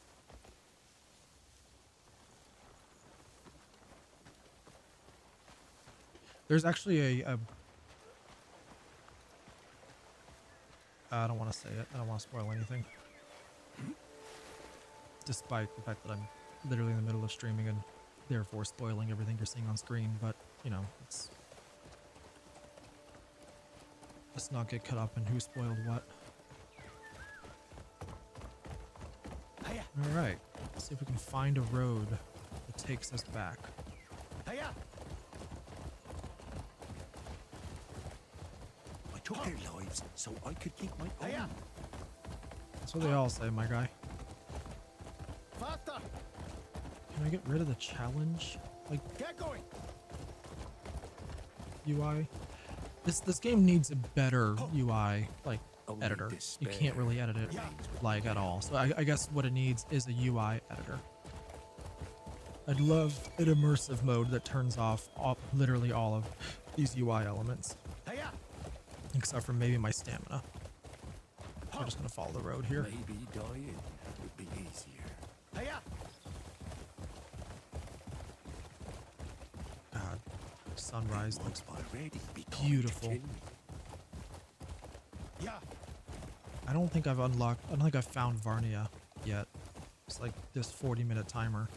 There's actually a I don't want to say it. I don't want to spoil anything. Despite the fact that I'm literally in the middle of streaming and therefore spoiling everything you're seeing on screen, but you know, let's not get caught up in who spoiled what. Alright, let's see if we can find a road that takes us back. I took their lives so I could keep my own. That's what they all say, my guy. Faster! Can I get rid of the challenge? Like, Get going! UI? This game needs a better UI, like, Only editor. You despair can't really edit it, like, at all. So I guess what it needs is a UI editor. I'd love an immersive mode that turns off literally all of these UI elements. Except for maybe my stamina. We're just gonna follow the road here. Maybe dying would be easier. God, sunrise looks Already becoming to beautiful. kill me. I don't think I've unlocked. I don't think I've found Varnia yet. It's like this 40-minute timer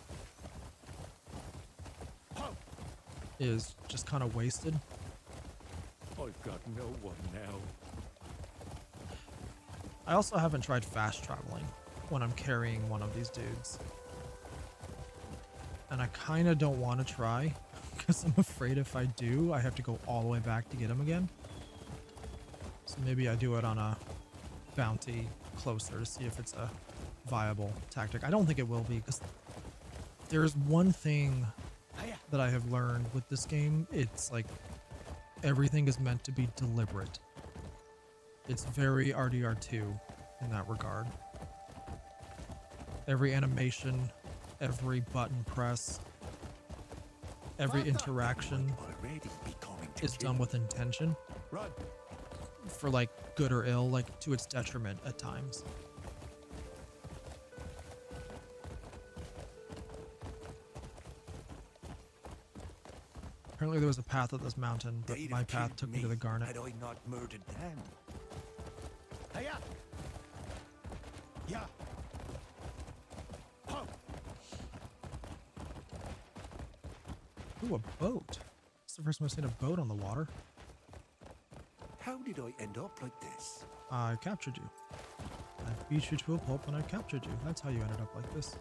is just kind of wasted. I've got no one now. I also haven't tried fast traveling when I'm carrying one of these dudes. And I kind of don't want to try because I'm afraid if I do, I have to go all the way back to get him again. So maybe I do it on a bounty closer to see if it's a viable tactic. I don't think it will be because there's one thing that I have learned with this game. It's like everything is meant to be deliberate. It's very RDR2 in that regard. Every animation, every button press, every interaction Already becoming to is kill done me. with intention. Run. For like good or ill, like to its detriment at times. Apparently there was a path up this mountain, but They'd my have path killed took me to the Garnet. Had I not murdered them. Yeah. Huh. Ooh, a boat. It's the first time I've seen a boat on the water. How did I end up like this? I captured you. I beat you to a pulp and I captured you. That's how you ended up like this.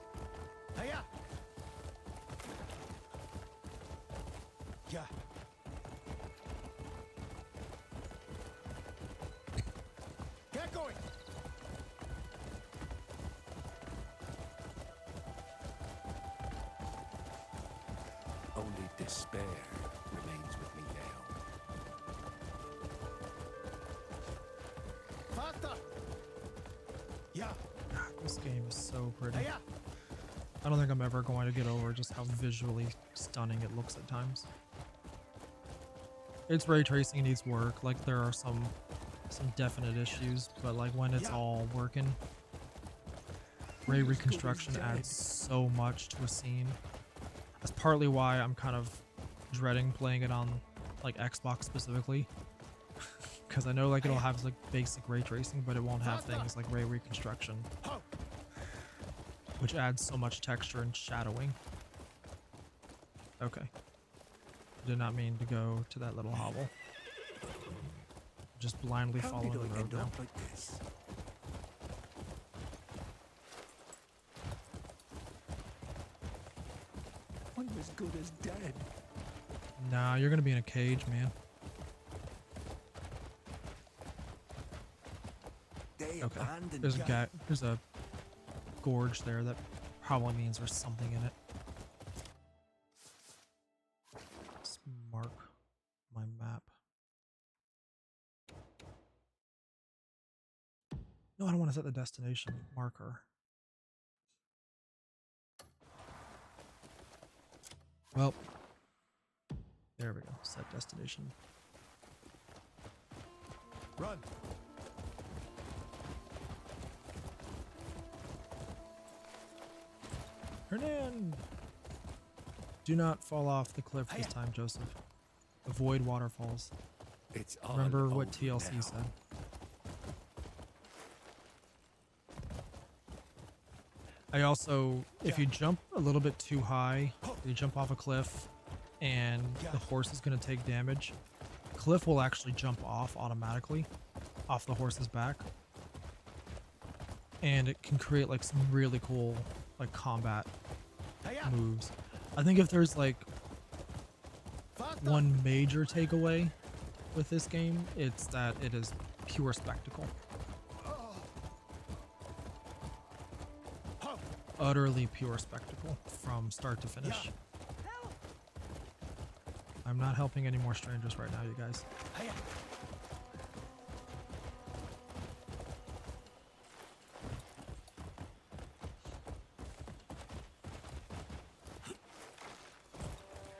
Hiya! Yeah. Get going! Only despair remains with me now. Faster! Yeah. God, this game is so pretty. Hiya! I don't think I'm ever going to get over just how visually stunning it looks at times. Its ray tracing needs work. Like there are some definite issues, but like when it's all working, ray reconstruction adds so much to a scene. That's partly why I'm kind of dreading playing it on like Xbox specifically, because I know like it'll have like basic ray tracing, but it won't have things like ray reconstruction, which adds so much texture and shadowing. Okay. Did not mean to go to that little hovel. Just blindly How following did the I road end now. up like this? I'm as good as dead. Nah, you're gonna be in a cage, man. They Okay. abandoned There's a ya. guy. There's a gorge there that probably means there's something in it. Let's mark my map. No, I don't want to set the destination marker. Well, there we go. Set destination. Run! Hernan! Do not fall off the cliff this time, Joseph. Avoid waterfalls. It's all Remember what over TLC now. said. I also, if you jump a little bit too high, you jump off a cliff and the horse is going to take damage, Cliff will actually jump off automatically off the horse's back. And it can create like some really cool like combat moves. I think if there's like one major takeaway with this game, it's that it is pure spectacle. Utterly pure spectacle from start to finish. I'm not helping any more strangers right now, you guys.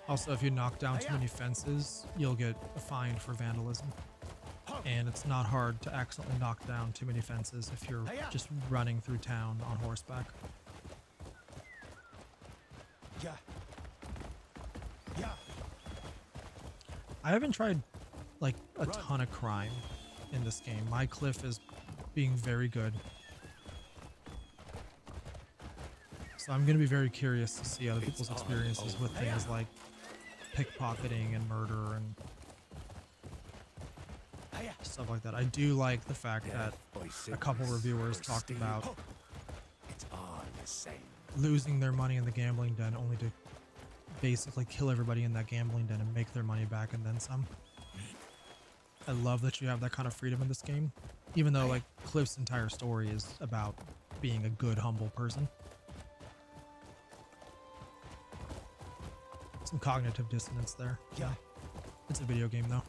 Also, if you knock down too many fences, you'll get a fine for vandalism. And it's not hard to accidentally knock down too many fences if you're just running through town on horseback. Yeah. Yeah. I haven't tried like a ton of crime in this game. My Cliff is being very good. So I'm going to be very curious to see other people's experiences with things like pickpocketing and murder and stuff like that. I do like the fact that a couple reviewers talked about It's all the same. losing their money in the gambling den only to basically kill everybody in that gambling den and make their money back and then some. I love that you have that kind of freedom in this game, even though like Cliff's entire story is about being a good, humble person. Some cognitive dissonance there. Yeah. It's a video game though.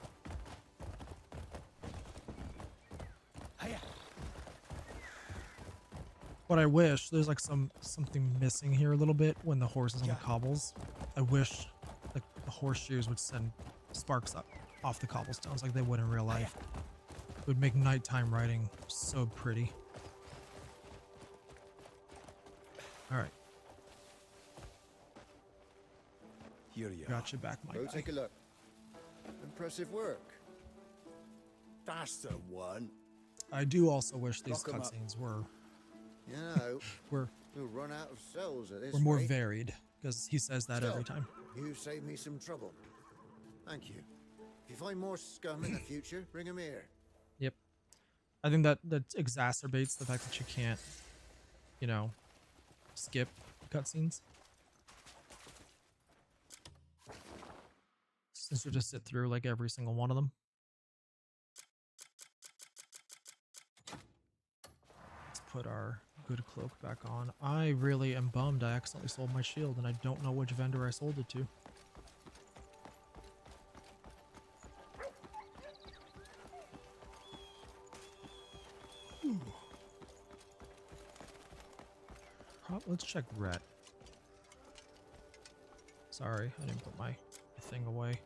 What I wish, there's like something missing here a little bit when the horse is on the cobbles. I wish like the horseshoes would send sparks up off the cobblestones like they would in real life. It would make nighttime riding so pretty. Alright, Here you got you back, my Go guy. take a look. Impressive work. That's the one. I do also wish these Lock 'em up. cutscenes were You know, We're we'll run out of cells at this we're more rate. varied because he says that every Still, time. You saved me some trouble. Thank you. If you find more scum in the future, bring 'em here. Yep. I think that exacerbates the fact that you can't, you know, skip cutscenes. Since you just sit through like every single one of them. Let's put our good cloak back on. I really am bummed I accidentally sold my shield and I don't know which vendor I sold it to. Let's check Rhett. Sorry, I didn't put my thing away.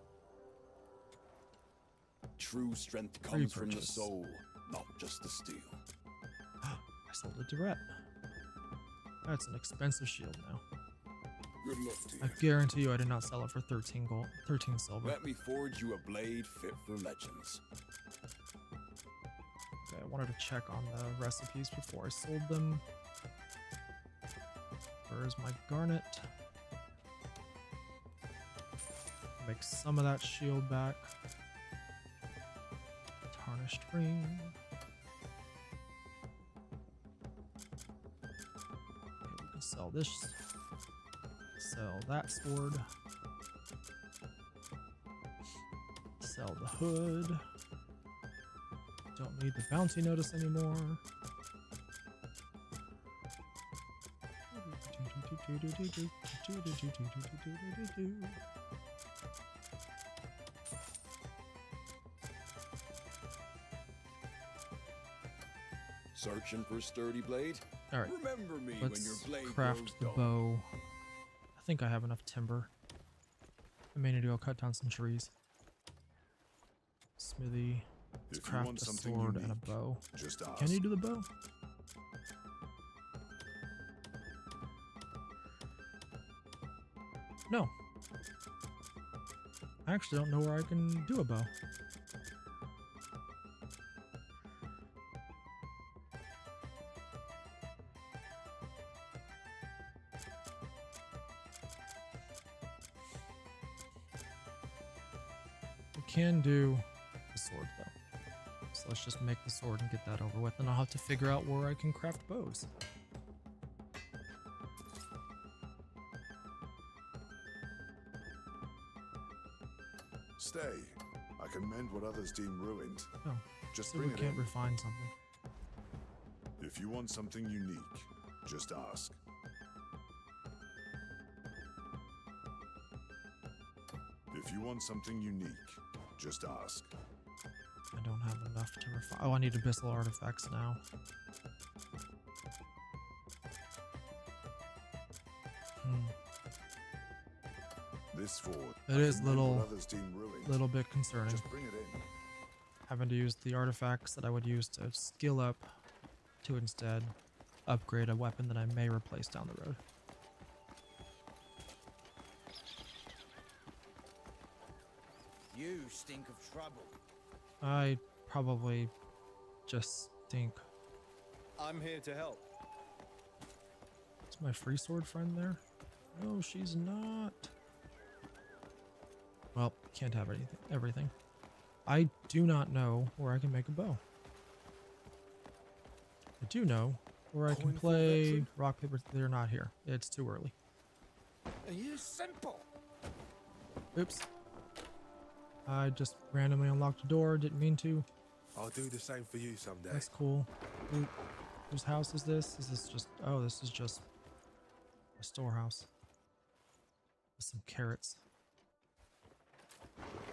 True strength comes from the Repurchase. soul, not just the steel. I sold it to Rhett. That's an expensive shield now. Good luck to I you. guarantee you I did not sell it for 13 gold, 13 silver. Let me forge you a blade fit for legends. Okay, I wanted to check on the recipes before I sold them. Where is my garnet? Make some of that shield back. Tarnished ring. Okay, we can sell this. Sell that sword. Sell the hood. Don't need the bounty notice anymore. Searching for a sturdy blade? All right, Remember me when your let's blade craft grows the dull. bow. I think I have enough timber. I may need to go cut down some trees. Smithy. Let's If you craft want a something sword and a unique, bow. just ask. Can you do the bow? No. I actually don't know where I can do a bow. We can do the sword though. So let's just make the sword and get that over with, and I'll have to figure out where I can craft bows. Stay. I can mend what others deem ruined. Oh, Just so bring we it can't in. refine something. If you want something unique, just ask. If you want something unique, just ask. I don't have enough to refine. Oh, I need abyssal artifacts now. This fort. It I is can mend little- what others deem ruined. Little bit concerning. Just bring it in. Having to use the artifacts that I would use to skill up to instead upgrade a weapon that I may replace down the road. You stink of trouble. I probably just think. I'm here to help. Is my free sword friend there? No, she's not. Well, can't have everything. I do not know where I can make a bow. I do know where I can Coin for play veteran? rock, paper. They're not here. It's too early. Are you simple? Oops. I just randomly unlocked a door. Didn't mean to. I'll do the same for you someday. That's cool. Whose house is this? Is this just... Oh, this is just a storehouse. With some carrots.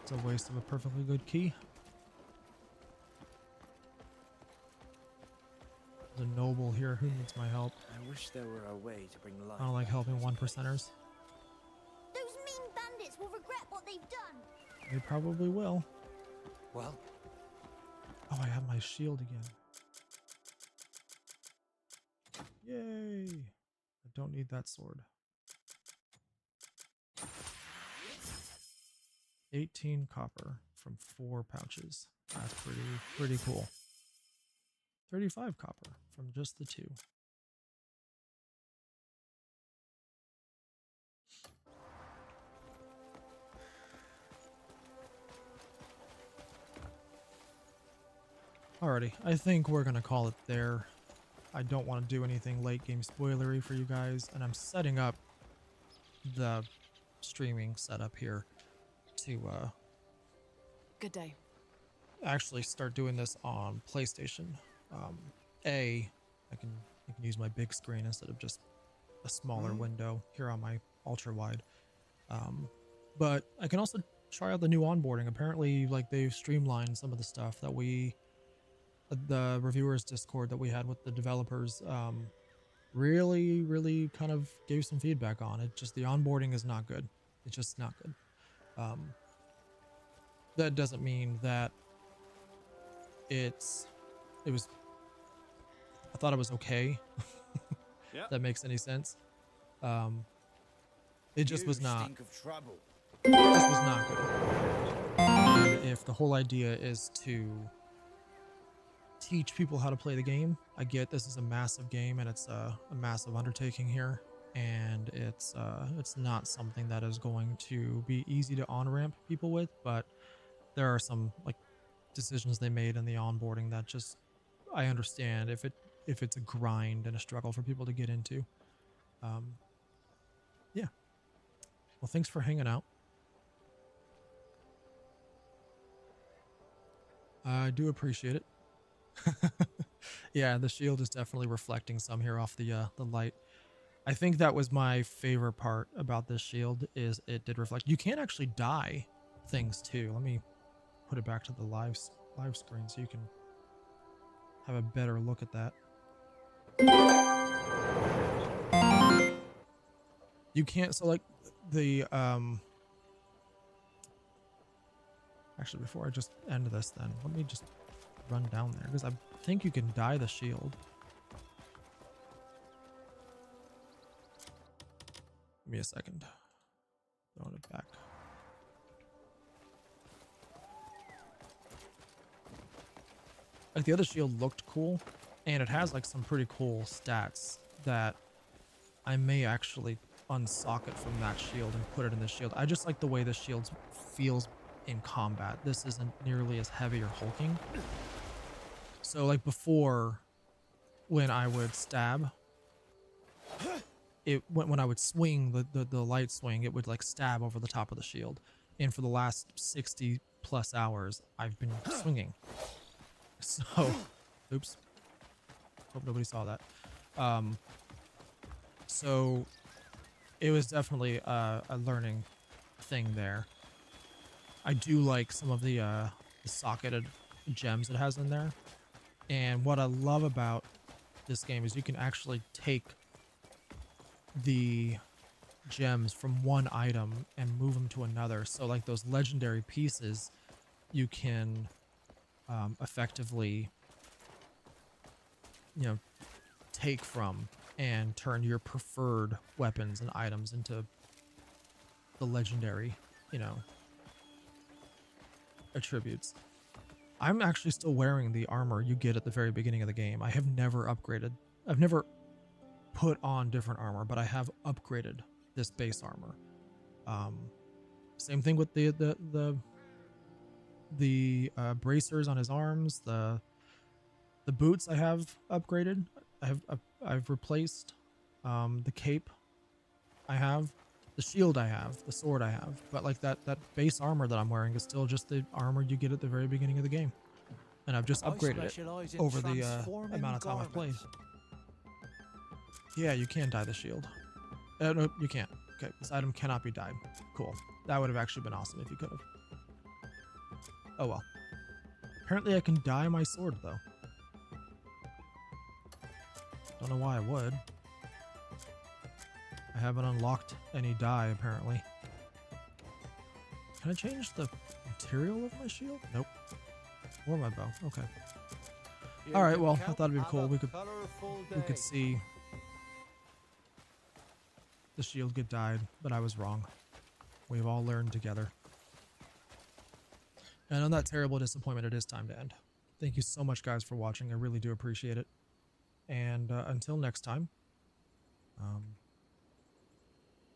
It's a waste of a perfectly good key. There's a noble here who needs my help. I wish there were a way to bring life. I don't like helping one percenters. Those mean bandits will regret what they've done. They probably will. Well, Oh, I have my shield again. Yay! I don't need that sword. 18 copper from 4 pouches. That's pretty cool. 35 copper from just the 2. Alrighty, I think we're gonna call it there. I don't want to do anything late game spoilery for you guys, and I'm setting up the streaming setup here to Good day. actually start doing this on PlayStation. I can use my big screen instead of just a smaller window here on my ultra wide. But I can also try out the new onboarding. Apparently, like, they've streamlined some of the stuff that the reviewers Discord that we had with the developers really kind of gave some feedback on it. Just the onboarding is not good. It's just not good. That doesn't mean that I thought it was okay. Yep. That makes any sense. It just was not. Stink of trouble. This was not good. And if the whole idea is to teach people how to play the game, I get this is a massive game and it's a massive undertaking here, and it's not something that is going to be easy to on-ramp people with, but there are some like decisions they made in the onboarding that just I understand if it's a grind and a struggle for people to get into. Yeah. Well, thanks for hanging out. I do appreciate it. Yeah, the shield is definitely reflecting some here off the light. I think that was my favorite part about this shield is it did reflect. You can actually dye things too. Let me put it back to the live screen so you can have a better look at that. You can't, so like the actually, before I just end this, then let me just run down there because I think you can dye the shield. Give me a second. Throwing it back. Like, the other shield looked cool, and it has like some pretty cool stats that I may actually unsocket from that shield and put it in this shield. I just like the way the shield feels in combat. This isn't nearly as heavy or hulking. So like before, when I would stab, when I would swing the light swing, it would like stab over the top of the shield. And for the last 60 plus hours, I've been swinging. So, oops. Hope nobody saw that. So it was definitely a learning thing there. I do like some of the socketed gems it has in there. And what I love about this game is you can actually take the gems from one item and move them to another. So like those legendary pieces, you can effectively, you know, take from and turn your preferred weapons and items into the legendary, you know, attributes. I'm actually still wearing the armor you get at the very beginning of the game. I have never upgraded. I've never put on different armor, but I have upgraded this base armor. Same thing with the bracers on his arms, the boots I have upgraded. I've replaced the cape I have, the shield I have, the sword I have, but like that base armor that I'm wearing is still just the armor you get at the very beginning of the game, and I've just upgraded it over the amount of time I've played. Yeah, you can dye the shield. No, you can't. Okay, this item cannot be dyed. Cool. That would have actually been awesome if you could have. Oh well. Apparently I can dye my sword though. Don't know why I would. I haven't unlocked any dye apparently. Can I change the material of my shield? Nope. Or my bow. Okay. Alright, well, I thought it'd be cool. We could see the shield get dyed, but I was wrong. We've all learned together. And on that terrible disappointment, it is time to end. Thank you so much, guys, for watching. I really do appreciate it. And until next time,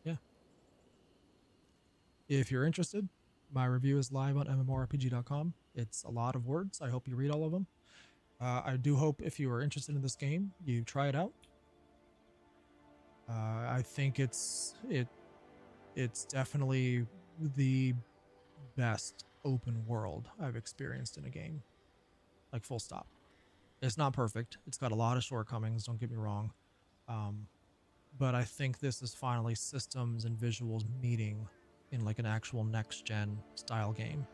yeah. If you're interested, my review is live on mmorpg.com. It's a lot of words. I hope you read all of them. I do hope if you are interested in this game, you try it out. I think it's definitely the best open world I've experienced in a game. Like, full stop. It's not perfect. It's got a lot of shortcomings, don't get me wrong. But I think this is finally systems and visuals meeting in like an actual next-gen style game,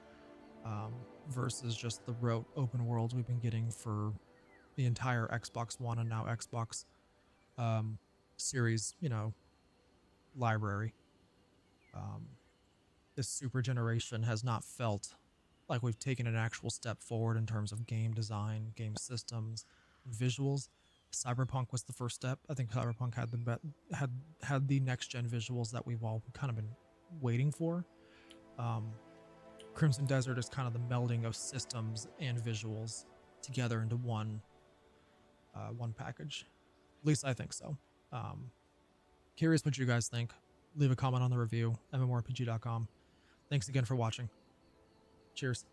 versus just the rote open worlds we've been getting for the entire Xbox One and now Xbox series, you know, library. This super generation has not felt like we've taken an actual step forward in terms of game design, game systems, visuals. Cyberpunk was the first step. I think Cyberpunk had the next gen visuals that we've all kind of been waiting for. Crimson Desert is kind of the melding of systems and visuals together into one package. At least I think so. Curious what you guys think. Leave a comment on the review, mmorpg.com. Thanks again for watching. Cheers.